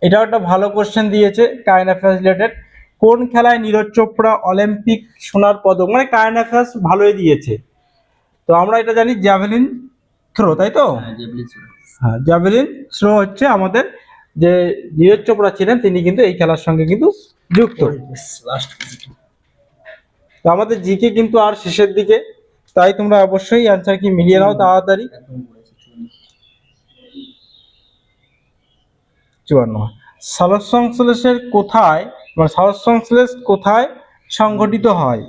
[SPEAKER 2] এটাও একটা ভালো কোশ্চেন দিয়েছে কারেন্ট অ্যাফেয়ার্স রিলেটেড। কোন খেলায় নীরজ চোপড়া অলিম্পিক সোনার পদক, মানে কারেন্ট অ্যাফেয়ার্স ভালোই দিয়েছে। তো আমরা এটা জানি জ্যাভেলিন থ্রো, তাই তো? হ্যাঁ, জ্যাভেলিন থ্রো হচ্ছে আমাদের যে নীরজ চোপড়া ছিলেন তিনি কিন্তু এই খেলার সঙ্গে কিন্তু যুক্ত। তো আমাদের জিকে কিন্তু আর শেষের দিকে, তাই তোমরা অবশ্যই অ্যান্সার কি মিলিয়ে নাও তাড়াতাড়ি। 54 সালোক সংশ্লেষের কোথায়, মানে সালোক সংশ্লেষ কোথায় সংঘটিত হয়?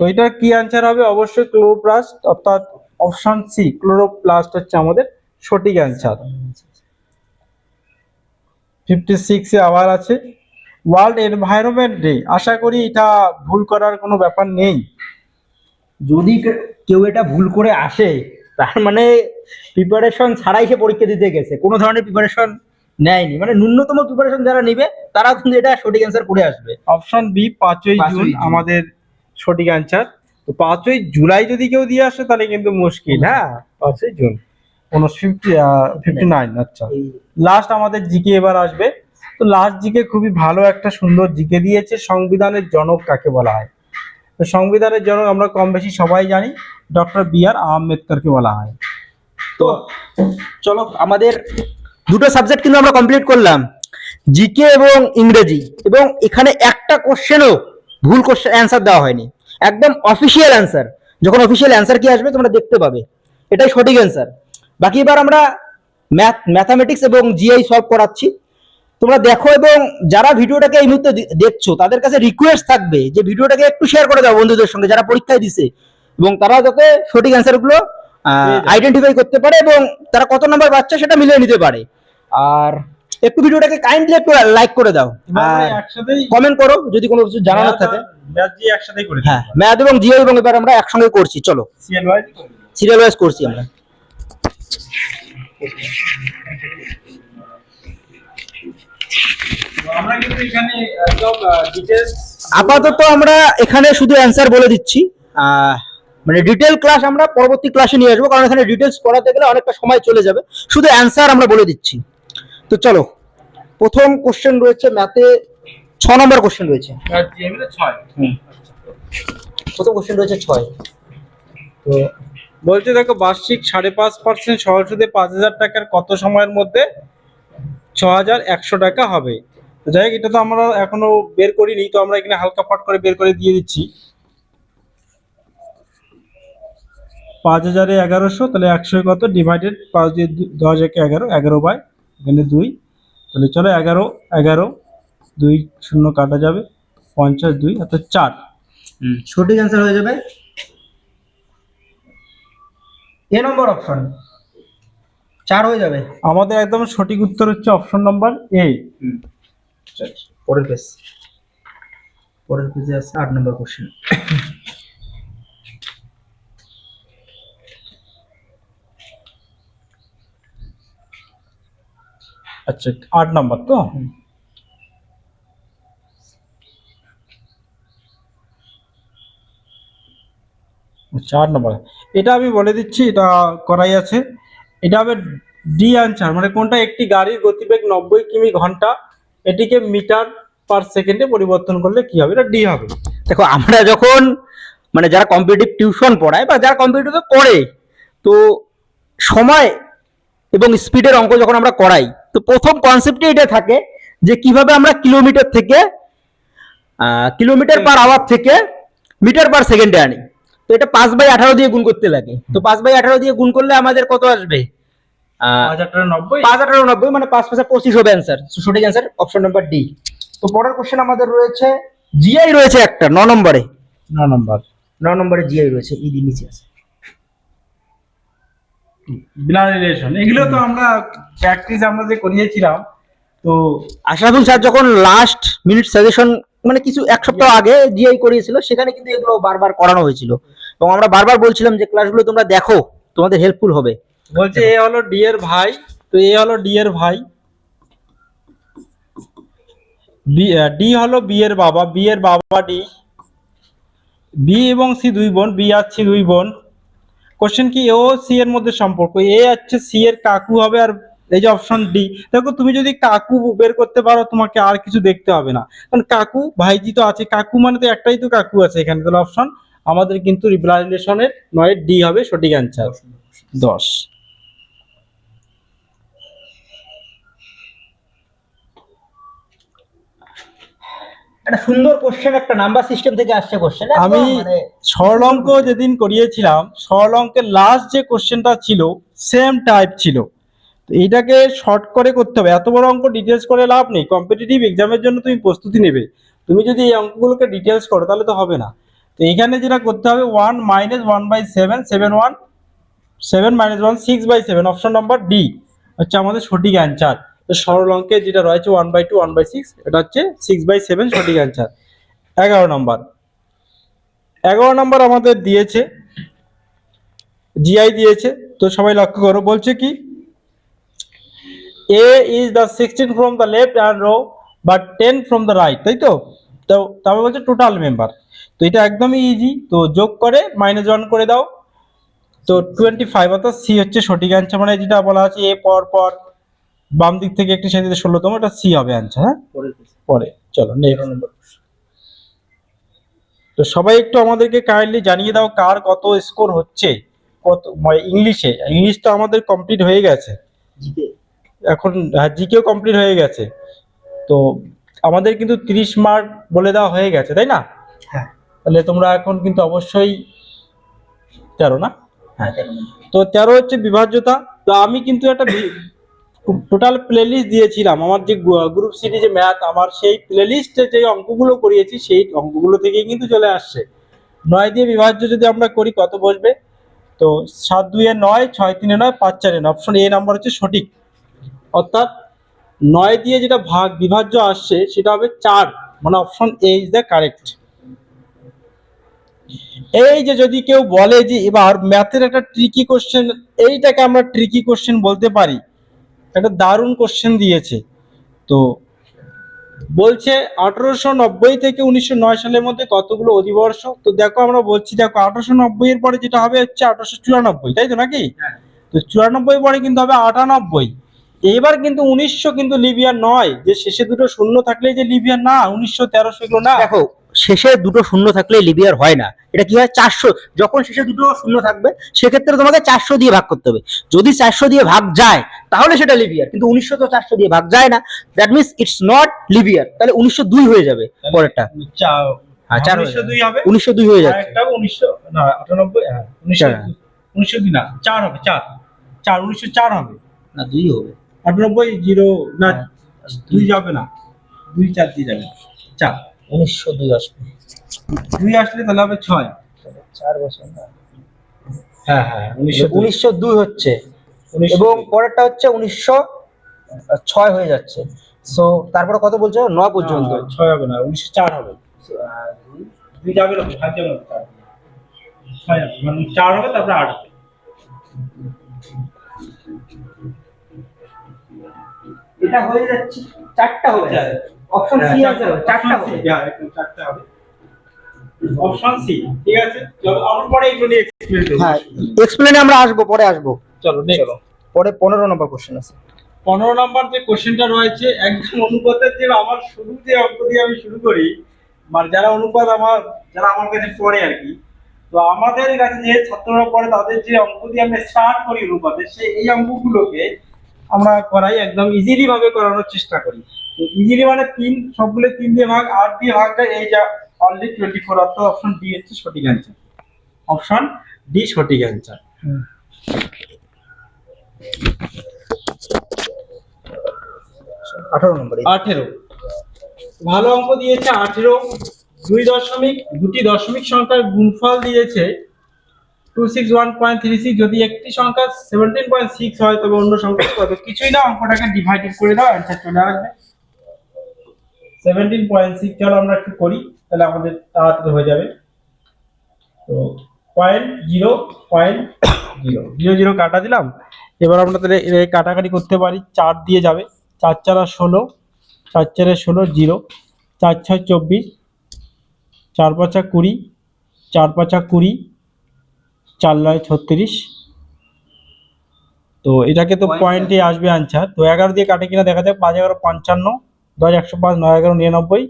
[SPEAKER 2] তো এটা কি অ্যান্সার হবে? অবশ্যই ক্লোরোপ্লাস্ট, অর্থাৎ অপশন সি ক্লোরোপ্লাস্ট হচ্ছে আমাদের সঠিক অ্যান্সার। 56 এ আবার আছে ওয়ার্ল্ড এনভায়রনমেন্ট ডে। আশা করি এটা ভুল করার কোনো ব্যাপার নেই।
[SPEAKER 1] যদি কেউ এটা ভুল করে আসে তার মানে প্রিপারেশন ছাড়াই সে পরীক্ষা দিতে গেছে, কোনো ধরনের প্রিপারেশন নেয়নি, মানে ন্যূনতম প্রিপারেশন যারা নিবে তারা কিন্তু এটা সঠিক অ্যান্সার করে আসবে।
[SPEAKER 2] অপশন বি 5ই জুন আমাদের সঠিক অ্যান্সার। তো 5ই জুলাই যদি কেউ দিয়ে আসে তাহলে কিন্তু মুশকিল। হ্যাঁ, 5ই জুন 59। আচ্ছা, লাস্ট আমাদের জিকে এবার আসবে। তো লাস্ট জিকে খুবই ভালো একটা সুন্দর জিকে দিয়েছে, সংবিধানের জনক কাকে বলা হয়? তো সংবিধানের জনক আমরা কম বেশি সবাই জানি, ডক্টর বি.আর. আম্বেদকরকে বলা হয়।
[SPEAKER 1] তো চলো, আমাদের দুটো সাবজেক্ট কিন্তু আমরা কমপ্লিট করলাম, জিকে এবং ইংরেজি, এবং এখানে একটা কোশ্চেনও ভুল কোশ্চেন অ্যান্সার দেওয়া হয়নি, একদম অফিসিয়াল অ্যান্সার। যখন অফিসিয়াল অ্যান্সার কি আসবে তোমরা দেখতে পাবে, এটাই সঠিক অ্যান্সার। বাকি এবার আমরা ম্যাথামেটিক্স এবং জিআই সলভ করাচ্ছি, তোমরা দেখো। এবং যারা ভিডিওটাকে এই মুহূর্তে দেখছো তাদের কাছে রিকোয়েস্ট থাকবে যে ভিডিওটাকে একটু শেয়ার করে দাও বন্ধুদের সঙ্গে যারা পরীক্ষায় দিছে, এবং তারা যাতে সঠিক অ্যান্সারগুলো আইডেন্টিফাই করতে পারে এবং তারা কত নাম্বার পাচ্ছে সেটা মিলিয়ে নিতে পারে। আর একটু ভিডিওটাকে কাইন্ডলি একটু লাইক করে দাও আর
[SPEAKER 2] একসাথেই
[SPEAKER 1] কমেন্ট করো যদি কোনো কিছু জানানোর থাকে।
[SPEAKER 2] ম্যাথ জি একসাথেই করে
[SPEAKER 1] হ্যাঁ, ম্যাথ এবং জিআই এবং এবার আমরা একসঙ্গে করছি। চলো
[SPEAKER 2] সিএল ওয়াইজ
[SPEAKER 1] সিরিয়াল ওয়াইজ করছি আমরা।
[SPEAKER 2] আমরা কিন্তু এখানে একদম ডিটেইলস
[SPEAKER 1] আপাতত আমরা এখানে শুধু অ্যান্সার বলে দিচ্ছি, মানে ডিটেল ক্লাস আমরা পরবর্তী ক্লাসে নিয়ে আসবো, কারণ এখানে ডিটেলস করাতে গেলে অনেকটা সময় চলে যাবে, শুধু অ্যান্সার আমরা বলে দিচ্ছি। তো চলো, প্রথম কোশ্চেন রয়েছে ম্যাথে, 6 নম্বর কোশ্চেন রয়েছে।
[SPEAKER 2] ম্যাথ জি এমএ 6।
[SPEAKER 1] প্রথম কোশ্চেন রয়েছে 6।
[SPEAKER 2] তো বলছে দেখো, বার্ষিক 5.5% সহজ সুদে 5,000 টাকার কত সময়ের মধ্যে 6,100 টাকা হবে? তো যাই হোক, এটা তো আমরা এখনো বের করিনি, তো আমরা এখানে হালকা পাট করে বের করে দিয়ে দিচ্ছি। 5,000 এ 1100, তাহলে 100 কত ডিভাইডেড 5 দিয়ে 10 একে 11, 11 বাই এখানে 2, তাহলে চলো 11 2 শূন্য কাটা যাবে, 50 2 অর্থাৎ 4।
[SPEAKER 1] সঠিক অ্যান্সার হয়ে যাবে এ নম্বর অপশন, 4 হয়ে যাবে।
[SPEAKER 2] আমাদের একদম সঠিক উত্তর হচ্ছে অপশন নাম্বার এ।
[SPEAKER 1] পরের পেজে আছে 8 নম্বর কোশ্চেন।
[SPEAKER 2] আচ্ছা, 8 নাম্বার তো। আচ্ছা, 8 নাম্বার, এটা আমি বলে দিচ্ছি, এটা করাই আছে। এটা হবে ডি অ্যান্সার, মানে কোনটা? একটি গাড়ির গতিবেগ 90 কিমি ঘন্টা, এটিকে মিটার পার সেকেন্ডে পরিবর্তন করলে কি হবে? এটা ডি হবে।
[SPEAKER 1] দেখো, আমরা যখন মানে যারা কম্পিটিটিভ টিউশন পড়ায় বা যারা কম্পিটিটিভ পড়ে, তো সময় এবং স্পিডের অঙ্ক যখন আমরা করাই, তো প্রথম কনসেপ্টে এটা থাকে যে কিভাবে আমরা কিলোমিটার পার আওয়ার থেকে মিটার পার সেকেন্ডে আনি। তো এটা 5/18 দিয়ে গুণ করতে লাগে। তো 5/18 দিয়ে গুণ করলে আমাদের কত আসবে?
[SPEAKER 2] 5,090।
[SPEAKER 1] 5,090, মানে 5 5 25 হবে অ্যান্সার। সঠিক অ্যান্সার অপশন নাম্বার ডি। তো পরের কোশ্চেন আমাদের রয়েছে জিআই রয়েছে একটা 9 নম্বরে। 9 নম্বরে জিআই রয়েছে, ইডি নিচে আছে।
[SPEAKER 2] ব্লাড রিলেশন, এগুলো তো আমরা প্র্যাকটিস আমরা যে করিয়েছিলাম। তো
[SPEAKER 1] আশরাফুল স্যার যখন লাস্ট মিনিট সাজেশন মানে কিছু এক সপ্তাহ আগে জিআই করিয়েছিল, সেখানে কিন্তু এগুলো বারবার করানো হয়েছিল এবং আমরা বারবার বলছিলাম যে ক্লাসগুলো তোমরা দেখো, তোমাদের হেল্পফুল হবে।
[SPEAKER 2] বলছে এ হলো ডি এর ভাই, তো এ হলো ডি এর ভাই, ডি হলো বি এর বাবা, বি এর বাবা ডি, বি এবং সি 2 বোন, বি আর সি 2 বোন। কোশ্চেন কি এ ও সি এর মধ্যে সম্পর্ক? এ হচ্ছে সি এর কাকু হবে, আর এই যে অপশন ডি। দেখো, তুমি যদি কাকু বের করতে পারো তোমাকে আর কিছু দেখতে হবে না, কারণ কাকু ভাইজি তো আছে, কাকু মানে তো একটাই তো কাকু আছে এখানে। তাহলে অপশন আমাদের কিন্তু ব্লাড রিলেশনের 9 ডি হবে সঠিক অ্যান্সার। 10
[SPEAKER 1] একটা সুন্দর কোশ্চেন, একটা নাম্বার সিস্টেম থেকে আসছে কোশ্চেন।
[SPEAKER 2] আমি সরল অঙ্ক যেদিন করিয়েছিলাম, সরল অঙ্কের লাস্ট যে কোশ্চেনটা ছিল সেম টাইপ ছিল। তো এইটাকে শর্ট করে করতে হবে, এত বড় অঙ্ক ডিটেলস করে লাভ নেই। কম্পিটিটিভ এক্সামের জন্য তুমি প্রস্তুতি নেবে, তুমি যদি এই অঙ্কগুলোকে ডিটেলস করো তাহলে তো হবে না। তো এখানে যেটা করতে হবে 1 - 1/7, 7 - 1 6/7, অপশন নাম্বার ডি হচ্ছে আমাদের সঠিক অ্যান্সার। তো সরল অঙ্কে যেটা রয়েছে 1/2, 1/6, এটা হচ্ছে 6/7 সঠিক অ্যান্সার। 11 নম্বর আমাদের দিয়েছে জিআই দিয়েছে। তো সবাই লক্ষ্য করো, বলছে কি A is the 16 from the left hand row but 10 from the right, তাই তো? তো তারপর বলছে টোটাল মেম্বার। তো এটা একদমই ইজি, তো যোগ করে -1 করে দাও, তো 25, অর্থাৎ সি হচ্ছে সঠিক অ্যান্সার। মানে যেটা বলা আছে এ পর পর বাম দিক থেকে একটি সাথে 16তম, এটা সি হবে অ্যান্সার। হ্যাঁ, পরে চলো নেক্সট। তো সবাই একটু আমাদেরকে কাইন্ডলি জানিয়ে দাও কার কত স্কোর হচ্ছে, কত ইংলিশে। ইংলিশ তো আমাদের কমপ্লিট হয়ে গেছে, এখন জিকেও কমপ্লিট হয়ে গেছে। তো আমাদের কিন্তু 30 মার্ক বলে দেওয়া হয়ে গেছে, তাই না?
[SPEAKER 1] হ্যাঁ।
[SPEAKER 2] তাহলে তোমরা এখন কিন্তু অবশ্যই 13 না?
[SPEAKER 1] হ্যাঁ।
[SPEAKER 2] তো 13 হচ্ছে বিভাজ্যতা। তো আমি কিন্তু একটা টোটাল প্লেলিস্ট দিয়েছিলাম আমার যে গ্রুপ সিটি যে ম্যাথ, আমার সেই প্লেলিস্টে যে অঙ্কগুলো করিয়েছি সেই অঙ্কগুলো থেকেই কিন্তু চলে আসছে। 9 দিয়ে বিভাজ্য যদি আমরা করি কত বসবে? তো 7 2 এ 9, 6 3 এ 9, 5 4 এ 9, অপশন এ নাম্বার হচ্ছে সঠিক। অর্থাৎ 9 দিয়ে যেটা ভাগ বিভাজ্য আসছে সেটা হবে 4, মানে option A is the correct. এই যে যদি কেউ বলে যে এবার ম্যাথের একটা ট্রিকি কোশ্চেন, এইটাকে আমরা ট্রিকি কোশ্চেন বলতে পারি, একটা দারুণ কোশ্চেন দিয়েছে। তো বলছে 1890 থেকে 1909 সালের মধ্যে কতগুলো অধিবর্ষ? তো দেখো আমরা বলছি, দেখো 1890 এর পরে যেটা হবে হচ্ছে 1894, তাই তো নাকি? তো 94 পরে কিন্তু হবে 98। এবার কিন্তু 1900 কিন্তু লিবিয়ার নয়, যে শেষে দুটো শূন্য থাকলেই যে লিবিয়ার না, 1900 1300 এগুলো না।
[SPEAKER 1] দেখো, শেষে দুটো শূন্য থাকলে লিবিয়ার হয় না, এটা কি হয় 400, যখন শেষে দুটো শূন্য থাকবে সেক্ষেত্রে তোমাকে 400 দিয়ে ভাগ করতে হবে। যদি 400 দিয়ে ভাগ যায় তাহলে সেটা লিবিয়ার, কিন্তু 1900 তো 400 দিয়ে ভাগ যায় না, দ্যাট মিন্স ইটস নট লিবিয়ার। তাহলে 1902 হয়ে যাবে পরেরটা। হ্যাঁ,
[SPEAKER 2] 1902 হবে,
[SPEAKER 1] 1902 হয়ে যাচ্ছে।
[SPEAKER 2] আরেকটা 1900 না 98, হ্যাঁ 1902 না 4 হবে, 4 1904 হবে
[SPEAKER 1] না 2 হবে।
[SPEAKER 2] 98 0 না 2 যাবে না, 2 4 দিয়ে যাবে, 4
[SPEAKER 1] 1902 আসবে,
[SPEAKER 2] 2 আসলে তাহলে হবে 6।
[SPEAKER 1] 4 বছর না।
[SPEAKER 2] হ্যাঁ হ্যাঁ
[SPEAKER 1] 1902 হচ্ছে, এবং পরেরটা হচ্ছে 1906 হয়ে যাচ্ছে। সো তারপরে কত বলছো? 9 পর্যন্ত।
[SPEAKER 2] 6 হবে না, 1904 হবে। 2 যাবে না, 5 যাবে না, 6 যাবে, মানে 4 হবে, তারপরে 8 হবে।
[SPEAKER 1] এটা হয়ে যাচ্ছে 4টা হবে, অপশন সি আছে, 4টা হবে।
[SPEAKER 2] হ্যাঁ একদম 4টা হবে, অপশন সি। ঠিক আছে, চলো আমরা পরে এগুলো নিয়ে এক্সপ্লেইন করব।
[SPEAKER 1] হ্যাঁ, এক্সপ্লেনে আমরা আসবো, পরে আসবো।
[SPEAKER 2] চলো নেক্সট।
[SPEAKER 1] পরে 15 নম্বর কোশ্চেন আছে।
[SPEAKER 2] 15 নম্বর যে কোশ্চেনটা রয়েছে একদম অনুপাতের, যে আমার শুরু যে অঙ্ক দিয়ে আমি শুরু করি, মানে যারা অনুপাত যারা আমার কাছে পড়ে আর কি, তো আমাদের কাছে যে ছাত্ররা পড়ে তাদের যে অঙ্ক দিয়ে আমরা স্টার্ট করি অনুপাতে, এই অঙ্কগুলোকে আমরা করাই একদম ইজিলি ভাবে করানোর চেষ্টা করি। তো ইজিলি মানে 3, সবগুলো 3 দিয়ে ভাগ, 8 দিয়ে ভাগ যায়, এই যা অলরেডি 24, অর্থাৎ অপশন ডি হচ্ছে সঠিক অ্যান্সার। অপশন ডি সঠিক অ্যান্সার।
[SPEAKER 1] 18 নম্বর।
[SPEAKER 2] 18 ভালো অঙ্ক দিয়েছে। 18 দুটি দশমিক সংখ্যার গুণফল দিয়েছে 261.36। যদি একটি সংখ্যা 17.6 হয় তবে অন্য সংখ্যা কত? কিছুই না, অঙ্কটাকে ডিভাইডেড করে দাও, অ্যান্সার চলে আসবে 17.6। চলো আমরা একটু করি, তাহলে আমাদের তাড়াতাড়ি হয়ে যাবে। তো 0.0 কাটা দিলাম। এবার আমরা তাহলে কাটাকাটি করতে পারি, 4 দিয়ে যাবে, 4 4 16, 4 4 16 0, 4 6 24, 4 5 20, 4 5 20, 4 9 36। তো এটাকে তো পয়েন্টে আসবে আনসার। তো 11 দিয়ে কাটে কিনা দেখা যাক। 5 11 55, 10 105, 9 11 99,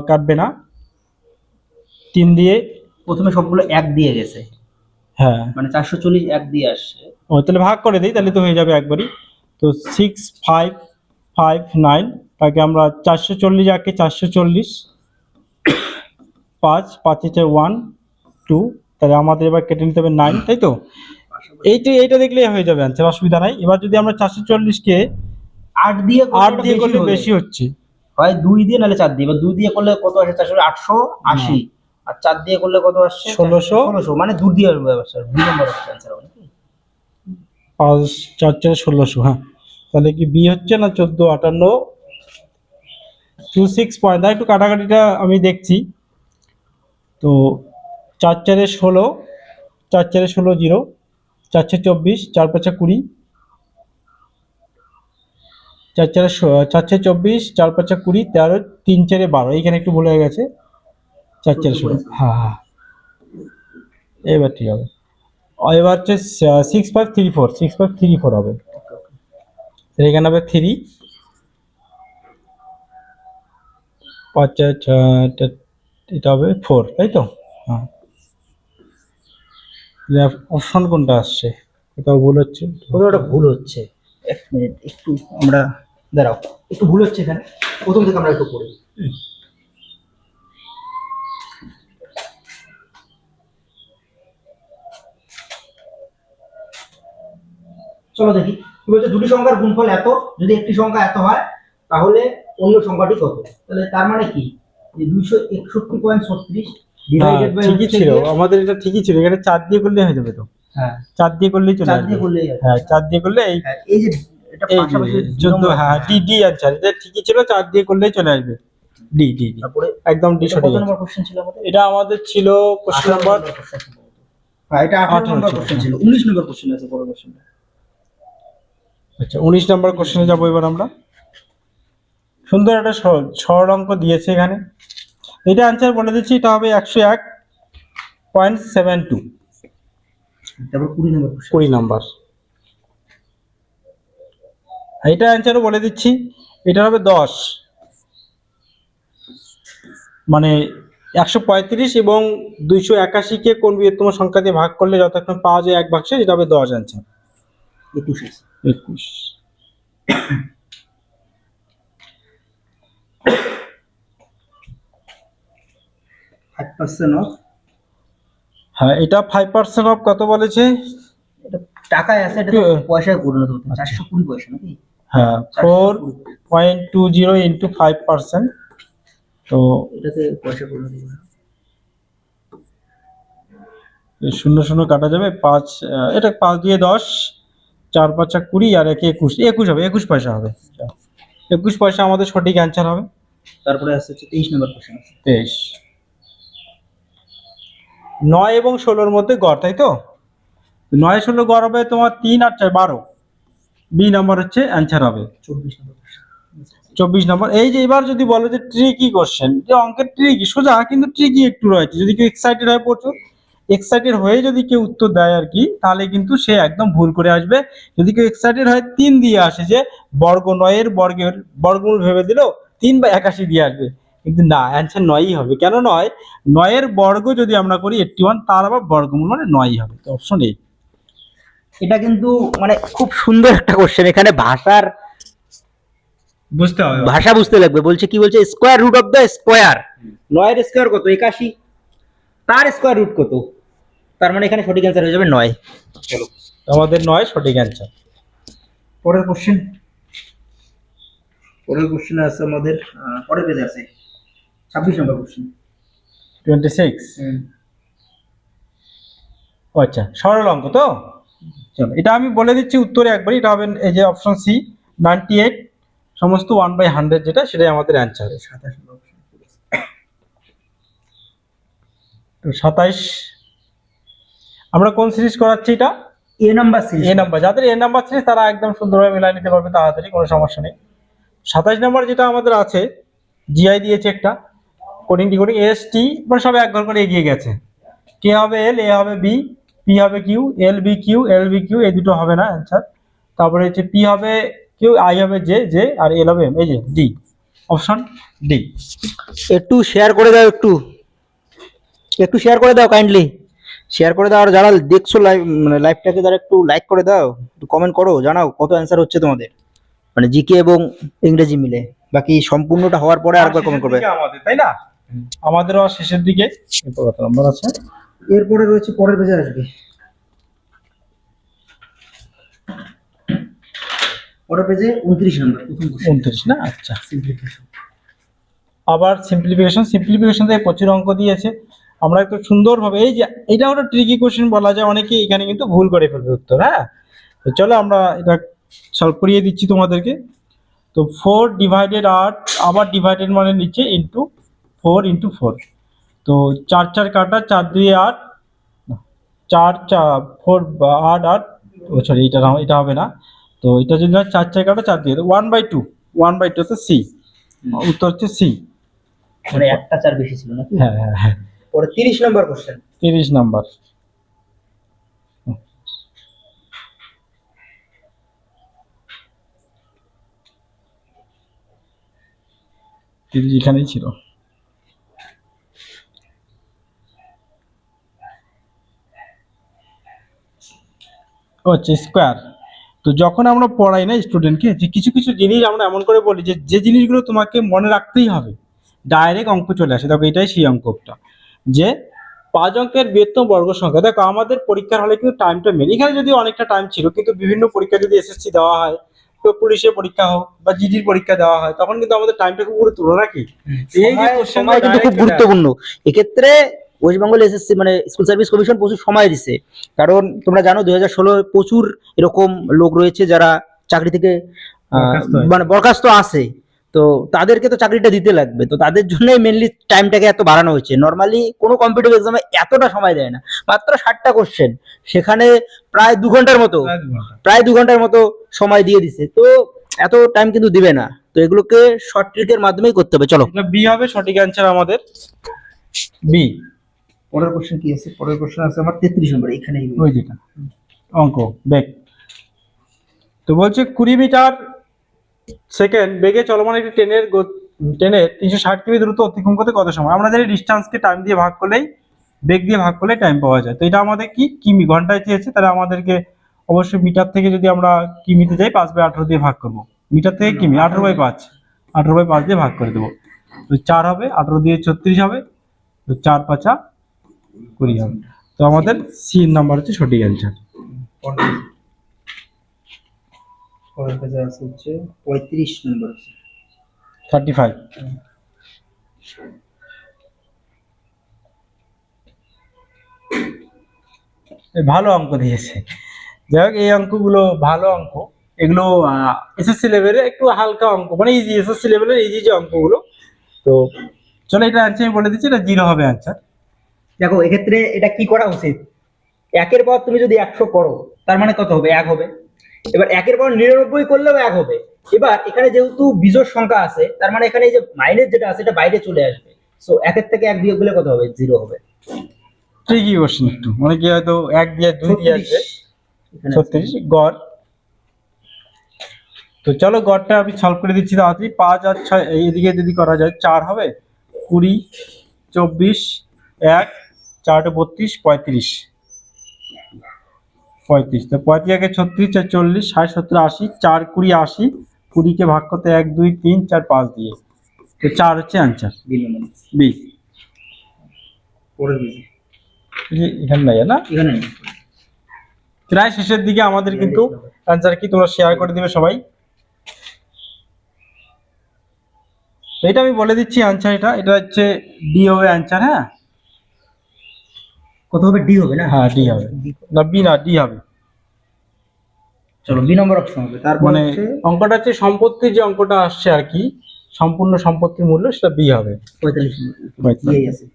[SPEAKER 2] কাটবে না। 3 দিয়ে
[SPEAKER 1] প্রথমে সবগুলো 1 দিয়ে গেছে,
[SPEAKER 2] হ্যাঁ
[SPEAKER 1] মানে 440 1 দিয়ে আসছে।
[SPEAKER 2] ও তাহলে ভাগ করে দেই, তাহলে তো হয়ে যাবে একবারই। তো 6 5 5 9 তাকে আমরা 440 আঁকে, 440, 5 5 1 2, তাহলে আমাদের এবার কেটে নিতে হবে 9, তাই তো? এইটা দেখলেই হয়ে যাবে আনসার, অসুবিধা নাই। এবার যদি আমরা 440 কে
[SPEAKER 1] 8 দিয়ে
[SPEAKER 2] 8 দিয়ে করলে বেশি হচ্ছে,
[SPEAKER 1] হয় 2 দিয়ে নাহলে 4 দিয়ে। এবার 2 দিয়ে করলে কত আসে? 880, আর 4 দিয়ে করলে কত আসছে? 1600, মানে 2 দিয়ে হবে স্যার, 2 নম্বর आंसर হবে নাকি?
[SPEAKER 2] 5 4 4 1600, হ্যাঁ। তাহলে কি বি হচ্ছে না 14 58 26 পয়েন্ট? একটু কাটাকাটিটা আমি দেখছি। তো 4 4 16, 4 4 16 0, 4 4 24, 4 5 20, 4 4 24, 4 5 20, 13, 3 4 12, এইখানে একটু ভুল হয়ে গেছে। 4 4 16, হ্যাঁ হ্যাঁ, এবার ঠিক হবে। এবার হচ্ছে 6534, 6534 হবে। এখানে হবে 3, 5 এটা হবে 4, তাই তো? হ্যাঁ। অপশন কোনটা আসছে? কোথাও ভুল হচ্ছে,
[SPEAKER 1] কোথাও ভুল হচ্ছে। 1 মিনিট, একটু আমরা দাঁড়াও, একটু ভুল হচ্ছে এখানে। প্রথম থেকে আমরা একটু পড়ি। চলো দেখি কি বলছে। দুটি সংখ্যার গুণফল এত, যদি একটি সংখ্যা এত হয় তাহলে অন্য সংখ্যাটি কত? তাহলে তার মানে কি, যে 261.36 ডিভাইডেড বাই,
[SPEAKER 2] ঠিকই ছিল আমাদের, এটা ঠিকই ছিল। এখানে 4 দিয়ে করলে হয়ে যাবে তো?
[SPEAKER 1] হ্যাঁ,
[SPEAKER 2] 4 দিয়ে করলেই চলে
[SPEAKER 1] 4
[SPEAKER 2] আসবে।
[SPEAKER 1] দিয়ে করলেই হবে।
[SPEAKER 2] হ্যাঁ, 4 দিয়ে করলে
[SPEAKER 1] এই যে এটা
[SPEAKER 2] এই
[SPEAKER 1] পাশাপাশি
[SPEAKER 2] 14, হ্যাঁ, ডি ডি আনসার, এটা ঠিকই ছিল, 4 দিয়ে করলেই চলে আসবে। ডি ডি ডি,
[SPEAKER 1] তারপরে
[SPEAKER 2] একদম ডি
[SPEAKER 1] এটা
[SPEAKER 2] সঠিক
[SPEAKER 1] কত
[SPEAKER 2] আছে।
[SPEAKER 1] নম্বর কোশ্চেন ছিল আমাদের?
[SPEAKER 2] এটা আমাদের ছিল কোশ্চেন নাম্বার,
[SPEAKER 1] হ্যাঁ এটা 18 নম্বর
[SPEAKER 2] ছিল।
[SPEAKER 1] কোশ্চেন ছিল। 19 নম্বর কোশ্চেন আছে পরের কোশ্চেনটা।
[SPEAKER 2] আচ্ছা, 19 নম্বর কোশ্চেনে যাবো এবার আমরা। সুন্দর একটা সরল অঙ্ক দিয়েছে এখানে। এটা আনসার বলে দিচ্ছি, এটা হবে 101.72,
[SPEAKER 1] তারপর 20 নম্বর কোশ্চেন।
[SPEAKER 2] 20 নাম্বার। এটা অ্যান্সারও বলে দিচ্ছি, এটা হবে 10, মানে 135 এবং 281 কে কোন বৃহত্তম সংখ্যা দিয়ে ভাগ করলে যতক্ষণ পাওয়া যায় এক বাক্সে, এটা হবে 10 অ্যান্সার।
[SPEAKER 1] 21 5% অফ।
[SPEAKER 2] হ্যাঁ, এটা 5% অফ কত বলেছে?
[SPEAKER 1] এটা টাকায় আছে, এটা তো পয়সায় পরিণত হতো। 420 পয়সা নাকি?
[SPEAKER 2] হ্যাঁ, 4.20 ইন্টু 5%, তো
[SPEAKER 1] এটাতে পয়সা পরিণত হবে।
[SPEAKER 2] শূন্য শূন্য কাটা যাবে, 5, এটা 5 দিয়ে 10, 4 5 20, আর 1 21, 21 হবে, 21 পয়সা হবে। 21 পয়সা আমাদের সঠিক অ্যান্সার হবে।
[SPEAKER 1] তারপরে আসছে 23 নম্বর কোশ্চেন আছে।
[SPEAKER 2] 23, 9 এবং 16-র মধ্যে গড়, তাই তো? 9 16 গড় হবে তোমার 3 আর 4 12, বি নাম্বার হচ্ছে অ্যান্সার হবে।
[SPEAKER 1] 24 নম্বর কোশ্চেন।
[SPEAKER 2] 24 নম্বর। এই যে এবার যদি বলো যে ট্রিকি কোশ্চেন, যে অঙ্কের ট্রিকি সোজা কিন্তু ট্রিকি একটু রয়েছে, যদি কেউ এক্সাইটেড হয়ে পড়ছো, এক্সাইটেড হয়ে যদি কেউ উত্তর দেয় আর কি, তাহলে কিন্তু সে একদম ভুল করে আসবে। যদি কেউ এক্সাইটেড হয় 3 দিয়ে আসে, যে বর্গ 9 এর বর্গের বর্গমূল ভেবে দিল 3 বা 81 দিয়ে আসবে, কিন্তু না, অ্যান্সার 9ই হবে। কেন 9? 9 এর বর্গ যদি আমরা করি 81, তার আবার বর্গমূল মানে 9ই হবে। তো অপশন এ।
[SPEAKER 1] এটা কিন্তু মানে খুব সুন্দর একটা কোশ্চেন। এখানে ভাষার
[SPEAKER 2] বুঝতে হবে,
[SPEAKER 1] ভাষা বুঝতে লাগবে। বলছে কি বলছে, square root of the square. 9 এর স্কয়ার কত? 81, তার স্কয়ার রুট কত? তার মানে এখানে সঠিক অ্যান্সার হয়ে যাবে 9। চলো,
[SPEAKER 2] আমাদের 9 সঠিক অ্যান্সার।
[SPEAKER 1] পরের কোশ্চেন। পরের কোশ্চেন আছে আমাদের, পরের পেজে আছে 26 নম্বর কোশ্চেন।
[SPEAKER 2] 26, আচ্ছা, সরল অঙ্ক তো। চলো, এটা আমি বলে দিচ্ছি উত্তরে একবারই। এটা হবে এই যে অপশন সি, 98 সমস্ত 1/100, যেটা সেটাই আমাদের অ্যান্সার।
[SPEAKER 1] 27 নম্বর কোশ্চেন।
[SPEAKER 2] তো 27, আমরা কোন সিরিজ করাচ্ছি? এটা
[SPEAKER 1] এ নাম্বার সিরিজ।
[SPEAKER 2] এ নাম্বার। যাদের এ নাম্বার সিরিজ তারা একদম সুন্দরভাবে মিলাই নিতে পারবে তাড়াতাড়ি, কোনো সমস্যা নেই। 27 নম্বর যেটা আমাদের আছে, জিআই দিয়েছে একটা, কোডিং ডিকোডিং, এস টি, মানে সব এক ঘর করে এগিয়ে গেছে। কে হবে এল, এ হবে বি, পি হবে Q, L B Q, L B Q, এই দুটো হবে না অ্যান্সার। তারপরে হচ্ছে পি হবে কিউ, আই হবে জে জে, আর এল হবে এম, এই যে ডি, অপশন ডি।
[SPEAKER 1] একটু শেয়ার করে দাও, একটু শেয়ার করে দাও, কাইন্ডলি শেয়ার করে দাও। আর যারা দেখছো লাইভ, মানে লাইভটাকে, তারা একটু লাইক করে দাও, একটু কমেন্ট করো, জানাও কত অ্যান্সার হচ্ছে তোমাদের, মানে জিকে এবং ইংরেজি মিলে। বাকি সম্পূর্ণটা হওয়ার পরে আরেকবার কমেন্ট করবে।
[SPEAKER 2] শেষের দিকে আমাদের, তাই না? আমাদেরও আর শেষের দিকে এরপর কত নম্বর আছে?
[SPEAKER 1] এরপরে রয়েছে পরের পেজে আসবে, পরের পেজে 29 নম্বর প্রথম কোশ্চেন
[SPEAKER 2] 29 না? আচ্ছা,
[SPEAKER 1] সিম্পলিফিকেশন।
[SPEAKER 2] আবার সিম্পলিফিকেশন থেকে প্রচুর অঙ্ক দিয়েছে। আমরা একটু সুন্দরভাবে, এই যে এটা একটা ট্রিকি কোশ্চেন বলা যায়, অনেকে এখানে কিন্তু ভুল করে ফেলবে উত্তর। হ্যাঁ, তো চলো আমরা এটা সলভ করিয়ে দিচ্ছি তোমাদেরকে। তো 4 ডিভাইডেড 8, আবার ডিভাইডেড মানে নিচে ইন্টু 4 ইন্টু 4। তো 4 4 কাটা, 4 2 8, 4 4 4 8 8, ও সরি এটা হবে না। তো এটা যদি না 4 4 কাটা 4 2, 1/2, 1/2 তো সি, উত্তর হচ্ছে সি।
[SPEAKER 1] মানে একটা 4 বেশি ছিল নাকি?
[SPEAKER 2] হ্যাঁ হ্যাঁ হ্যাঁ,
[SPEAKER 1] পরে 30 নম্বর কোশ্চেন।
[SPEAKER 2] 30 নাম্বার। এখানেই ছিল। ও আচ্ছা, স্কোয়ার। তো যখন আমরা পড়াই না স্টুডেন্টকে, যে কিছু কিছু জিনিস আমরা এমন করে বলি যে যে জিনিসগুলো তোমাকে মনে রাখতেই হবে, ডাইরেক্ট অঙ্ক চলে আসে। দেখো এটাই সেই অঙ্কটা, যে 5 অঙ্কের বৃহত্তম বর্গ সংখ্যা। দেখো আমাদের পরীক্ষার হলে কিন্তু টাইমটা মেন, এখানে যদি অনেকটা টাইম ছিল, কিন্তু বিভিন্ন পরীক্ষা যদি এসএসসি দেওয়া হয়, তো পুলিশের পরীক্ষা হোক বা জিডির পরীক্ষা দেওয়া হয়, তখন কিন্তু আমাদের টাইমটা খুব গুরুত্বপূর্ণ নাকি? এই যে
[SPEAKER 1] সময় কিন্তু খুব গুরুত্বপূর্ণ এক্ষেত্রে। ওয়েস্ট বেঙ্গল এসএসসি মানে স্কুল সার্ভিস কমিশন প্রচুর সময় দিছে, কারণ তোমরা জানো 2016 প্রচুর এরকম লোক রয়েছে যারা চাকরি থেকে মানে বরখাস্ত আছে, তো তাদেরকে তো চাকরিটা দিতে লাগবে, তো তাদের জন্যই মেনলি টাইমটাকে এত বাড়ানো হয়েছে। নর্মালি কোনো কম্পিটিটিভ এক্সামে এতটা সময় দেয় না, মাত্র 60টা কোশ্চেন, সেখানে প্রায় 2 ঘন্টার মতো, প্রায় 2 ঘন্টার মতো সময় দিয়ে দিছে, তো এত টাইম কিন্তু দিবে না। তো এগুলোকে শর্ট ট্রিকের মাধ্যমেই করতে হবে। চলো
[SPEAKER 2] বি হবে সঠিক অ্যান্সার আমাদের, বি।
[SPEAKER 1] পরের কোশ্চেন কি আছে? পরের কোশ্চেন আছে আমার 33 নম্বর, এখানেই
[SPEAKER 2] ওই যেটা অঙ্ক বেগ। তো বলছে 20 মিটার সেকেন্ড বেগে চলমান একটি ট্রেনের 360 কিমি দ্রুত অতিক্রম করতে কত সময়? আমরা জানি ডিস্টেন্সকে টাইম দিয়ে ভাগ করলেই, বেগ দিয়ে ভাগ করলে টাইম পাওয়া যায়। তো এটা আমাদের কি কিমি, ঘন্টায় চেয়েছে, তাহলে আমাদেরকে অবশ্যই মিটার থেকে যদি আমরা কিমিতে যাই 5/18 দিয়ে ভাগ করব। মিটার থেকে কিমি 18/5, 18/5 দিয়ে ভাগ করে দেবো। তো 4 হবে, 18 দিয়ে 36 হবে, তো 4 5 20 হবে। তো আমাদের সি নাম্বার হচ্ছে সঠিক অ্যান্সার।
[SPEAKER 1] পরের পেজে আছে হচ্ছে 35 নম্বর।
[SPEAKER 2] 35। ভালো অঙ্ক দিয়েছে। যাই হোক, এই অঙ্কগুলো ভালো অঙ্ক, এগুলো এসএসসি লেভেলে একটু হালকা অঙ্ক, মানে ইজি, এসএসসি লেভেলের ইজি যে অঙ্কগুলো। তো চলো এটা অ্যান্সার আমি বলে দিচ্ছি, এটা 0 হবে অ্যান্সার।
[SPEAKER 1] দেখো এক্ষেত্রে এটা কি করা উচিত, একের পর তুমি যদি 100 করো তার মানে কত হবে? 1 হবে। এবার একের পর 99 করলেও 1 হবে। এবার এখানে যেহেতু বিজোড় সংখ্যা আছে, তার মানে এখানে এই যে মাইনাস যেটা আছে এটা বাইরে চলে আসবে, সো 1 থেকে 1 বিয়োগ করলে কত হবে? 0 হবে।
[SPEAKER 2] ঠিকই কোশ্চেন, একটু মানে কি হয়তো 1 দিয়ে 2 দিয়ে আসবে, 36 গড়। তো চলো গড়টা আমি সলভ করে দিচ্ছি তাড়াতাড়ি। 5 আর 6 এইদিকে যদি করা যায় 4 হবে, 20 24 1 4 32 35, তো 35 আগে 36 4 40 60 70 80, 4 20 80, 20 কে ভাগ করতে 1 2 3 4 5 দিয়ে, তো 4 হচ্ছে অ্যান্সার বি।
[SPEAKER 1] পরের পেজে
[SPEAKER 2] এখানে নাই না,
[SPEAKER 1] এখানে
[SPEAKER 2] প্রায় শেষের দিকে আমাদের কিন্তু অ্যান্সার কি তোমরা শেয়ার করে দিবে সবাই। তো এটা আমি বলে দিচ্ছি অ্যান্সার, এটা হচ্ছে ডি হবে অ্যান্সার। হ্যাঁ,
[SPEAKER 1] কত হবে? ডি হবে না?
[SPEAKER 2] হ্যাঁ ডি হবে, না বি না, ডি হবে।
[SPEAKER 1] চলো বি নম্বর অপশন হবে। তারপর
[SPEAKER 2] মানে অঙ্কটা হচ্ছে সম্পত্তির যে অঙ্কটা আসছে আর কি, সম্পূর্ণ সম্পত্তির মূল্য, সেটা বি হবে।
[SPEAKER 1] 45 নম্বর আছে।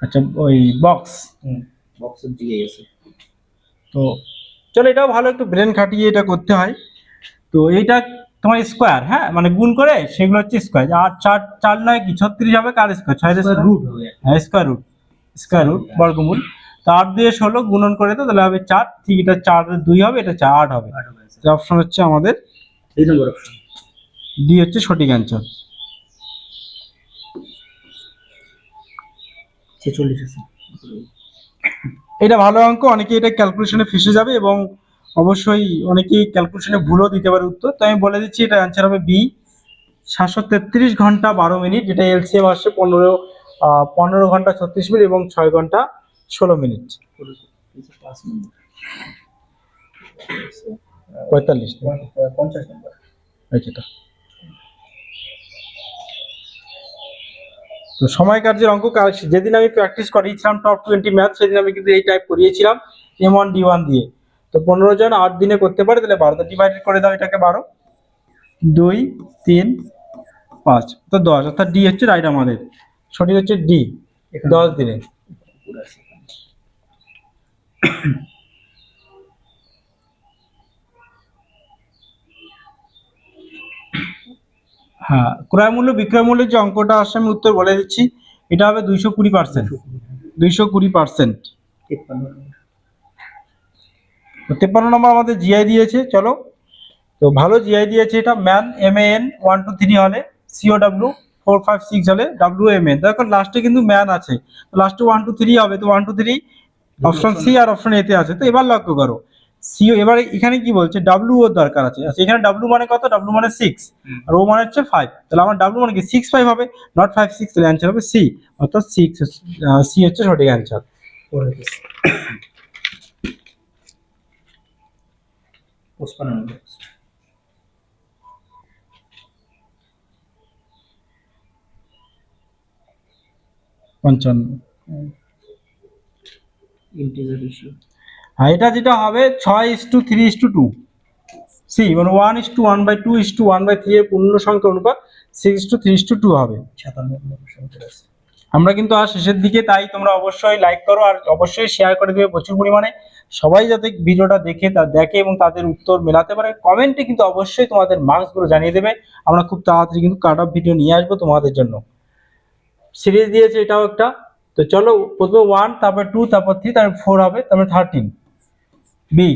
[SPEAKER 2] আচ্ছা, ওই বক্স
[SPEAKER 1] বক্সের দিকেই আছে।
[SPEAKER 2] তো চলো এটাও ভালো, একটু ব্রেন খাটিয়ে এটা করতে হয়। তো এইটা তোমার স্কোয়ার, হ্যাঁ মানে গুণ করে, সেগুলো হচ্ছে স্কোয়ার। আর 4 4 9 কি 36 হবে, কার স্কোয়ার? 6 এর
[SPEAKER 1] রুট হবে।
[SPEAKER 2] হ্যাঁ, স্কোয়ার রুট বর্গমূল। তো 8 দিয়ে 16 গুণন করে, তো তাহলে হবে 4। ঠিক, এটা 4 2 হবে, এটা 8 হবে। অপশন হচ্ছে আমাদের
[SPEAKER 1] ডি নম্বর অপশন,
[SPEAKER 2] ডি হচ্ছে সঠিক অ্যান্সার।
[SPEAKER 1] 46 আছে।
[SPEAKER 2] এটা ভালো অঙ্ক, অনেকে এটা ক্যালকুলেশনে ফেসে যাবে এবং অবশ্যই অনেকেই ক্যালকুলেশনে ভুলও দিতে পারে উত্তর, তো আমি বলে দিচ্ছি এটা অ্যান্সার হবে বি, 733 ঘন্টা 12 মিনিট, যেটা এলসিএম আসছে 15 ঘন্টা 36 মিনিট এবং 6 ঘন্টা 16 মিনিট। 45
[SPEAKER 1] 50 নম্বর।
[SPEAKER 2] এটা তো সময় কার্যের অঙ্ক যেদিন আমি প্র্যাকটিস করিয়েছিলাম টপ 20 ম্যাথ, সেদিন আমি কিন্তু এই টাইপ করিয়েছিলাম M1 D1 দিয়ে। তো 15 জন 8 দিনে করতে পারে, তাহলে 12 তে ডিভাইডেড করে দাও এটাকে, 12 2 3 5 তো 10, অর্থাৎ ডি হচ্ছে রাইট আমাদের, সঠিক হচ্ছে ডি, 10 দিনে। হ্যাঁ, ক্রয় মূল্য বিক্রয় মূল্যের যে অঙ্কটা আসছে আমি উত্তর বলে দিচ্ছি, এটা হবে 220%। 220%। 53 নম্বর আমাদের জিআই দিয়েছে, চলো তো ভালো জিআই দিয়েছে এটা, ম্যান MAN 1 2 3 হলে, COW 4 5 6 হলে, WMN দেখো লাস্টে কিন্তু ম্যান আছে, লাস্টে 1 2 3 হবে, তো 1 2 3 অপশন সি আর অপশন এ তে আছে। তো এবার লক্ষ্য করো সিও, এবারে এখানে কি বলছে ডাব্লিউ ওর দরকার আছে, আচ্ছা এখানে ডাব্লিউ মানে কত, ডাব্লিউ মানে 6 আর ও মানে হচ্ছে 5, তাহলে আমার ডাব্লিউ মানে কি 6 5 হবে, নট 5 6, তাহলে অ্যানসার হবে সি, অর্থাৎ 6 সি হচ্ছে সঠিক অ্যানসার। 55। হ্যাঁ, এটা যেটা হবে 6:3:2, সি মানে 1:1/2:1/3 এর পূর্ণ সংখ্যা অনুপাত 6:3:2 হবে। আমরা কিন্তু আর শেষের দিকে, তাই তোমরা অবশ্যই লাইক করো আর অবশ্যই শেয়ার করে দেবে প্রচুর পরিমাণে, সবাই যাতে ভিডিওটা দেখে এবং তাদের উত্তর মেলাতে পারে। কমেন্টে কিন্তু অবশ্যই তোমাদের মার্কস গুলো জানিয়ে দেবে, আমরা খুব তাড়াতাড়ি কিন্তু কাট অফ ভিডিও নিয়ে আসবো তোমাদের জন্য। সিরিজ দিয়েছে এটাও একটা, তো চলো প্রথমে 1, তারপর 2, তারপর 3, তারপর 4 হবে, তারপর 13 বি,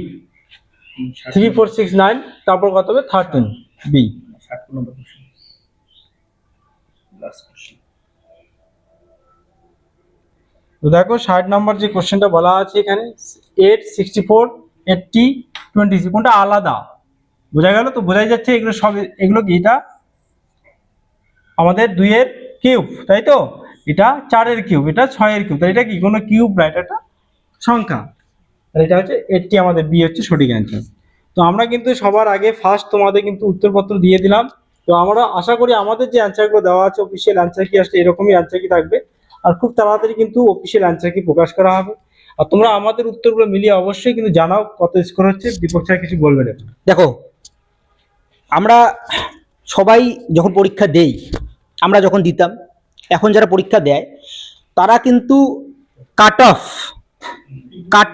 [SPEAKER 2] 3 4 6 9, তারপর কত হবে 13 বি। তো দেখো 60 নম্বর যে কোশ্চেনটা বলা আছে এখানে, 8 64 80 20 কোনটা আলাদা, বোঝা গেল? তো বোঝাই যাচ্ছে এগুলো সব, এগুলো কি, এটা আমাদের 2 এর কিউব, তাই তো, এটা 4 এর কিউব, এটা 6 এর কিউব, তাই এটা কি কোনো কিউব না, এটা একটা সংখ্যা, আর এটা হচ্ছে 80, আমাদের বি হচ্ছে সঠিক অ্যান্সার। তো আমরা কিন্তু সবার আগে ফার্স্ট তোমাদের কিন্তু উত্তরপত্র দিয়ে দিলাম, তো আমরা আশা করি আমাদের যে অ্যান্সারগুলো দেওয়া আছে অফিসিয়াল অ্যান্সার কি আসলে এরকমই অ্যান্সার কি থাকবে, আর খুব তাড়াতাড়ি কিন্তু অফিসিয়াল অ্যান্সার কি প্রকাশ করা হবে। আর তোমরা আমাদের উত্তরগুলো মিলিয়ে অবশ্যই কিন্তু জানাও কত স্কোর হচ্ছে। দীপক স্যার কিছু বলবে না?
[SPEAKER 1] দেখো, আমরা সবাই যখন পরীক্ষা দেই, আমরা যখন দিতাম, এখন যারা পরীক্ষা দেয় তারা কিন্তু কাট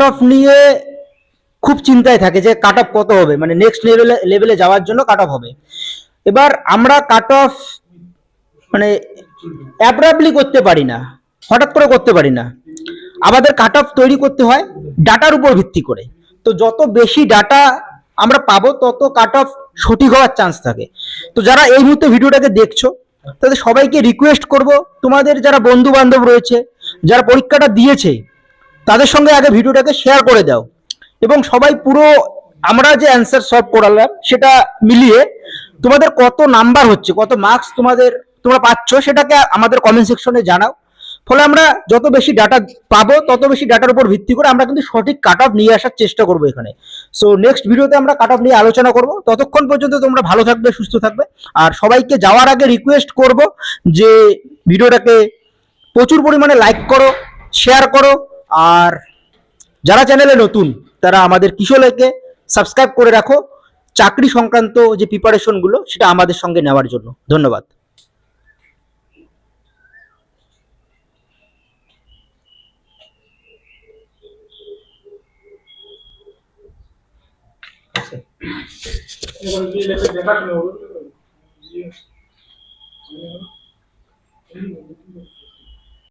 [SPEAKER 1] অফ নিয়ে খুব চিন্তায় থাকে যে কাট অফ কত হবে, মানে নেক্সট লেভেলে যাওয়ার জন্য কাট অফ হবে। এবার আমরা কাট অফ মানে অ্যাব্রাপ্টলি করতে পারি না, হঠাৎ করে করতে পারি না, আমাদের কাট অফ তৈরি করতে হয় ডাটার উপর ভিত্তি করে। তো যত বেশি ডাটা আমরা পাবো তত কাট অফ সঠিক হওয়ার চান্স থাকে। তো যারা এই মুহূর্তে ভিডিওটাকে দেখছো তাদের সবাইকে রিকোয়েস্ট করব, তোমাদের যারা বন্ধু বান্ধব রয়েছে যারা পরীক্ষাটা দিয়েছে তাদের সঙ্গে আগে ভিডিওটাকে শেয়ার করে দাও, এবং সবাই পুরো আমরা যে অ্যান্সার সলভ করালাম সেটা মিলিয়ে তোমাদের কত নাম্বার হচ্ছে, কত মার্কস তোমরা পাচ্ছ সেটাকে আমাদের কমেন্ট সেকশনে জানাও। ফলে আমরা যত বেশি ডাটা পাবো তত বেশি ডাটার উপর ভিত্তি করে আমরা কিন্তু সঠিক কাট অফ নিয়ে আসার চেষ্টা করবো এখানে। সো নেক্সট ভিডিওতে আমরা কাট অফ নিয়ে আলোচনা করব। ততক্ষণ পর্যন্ত তোমরা ভালো থাকবে, সুস্থ থাকবে, আর সবাইকে যাওয়ার আগে রিকোয়েস্ট করব যে ভিডিওটাকে প্রচুর পরিমাণে লাইক করো, শেয়ার করো, আর যারা চ্যানেলে নতুন তারা আমাদের কিশোরকে সাবস্ক্রাইব করে রাখো চাকরি সংক্রান্ত যে প্রিপারেশনগুলো সেটা আমাদের সঙ্গে নেওয়ার জন্য। ধন্যবাদ।
[SPEAKER 2] এবার কি লেখা দেখা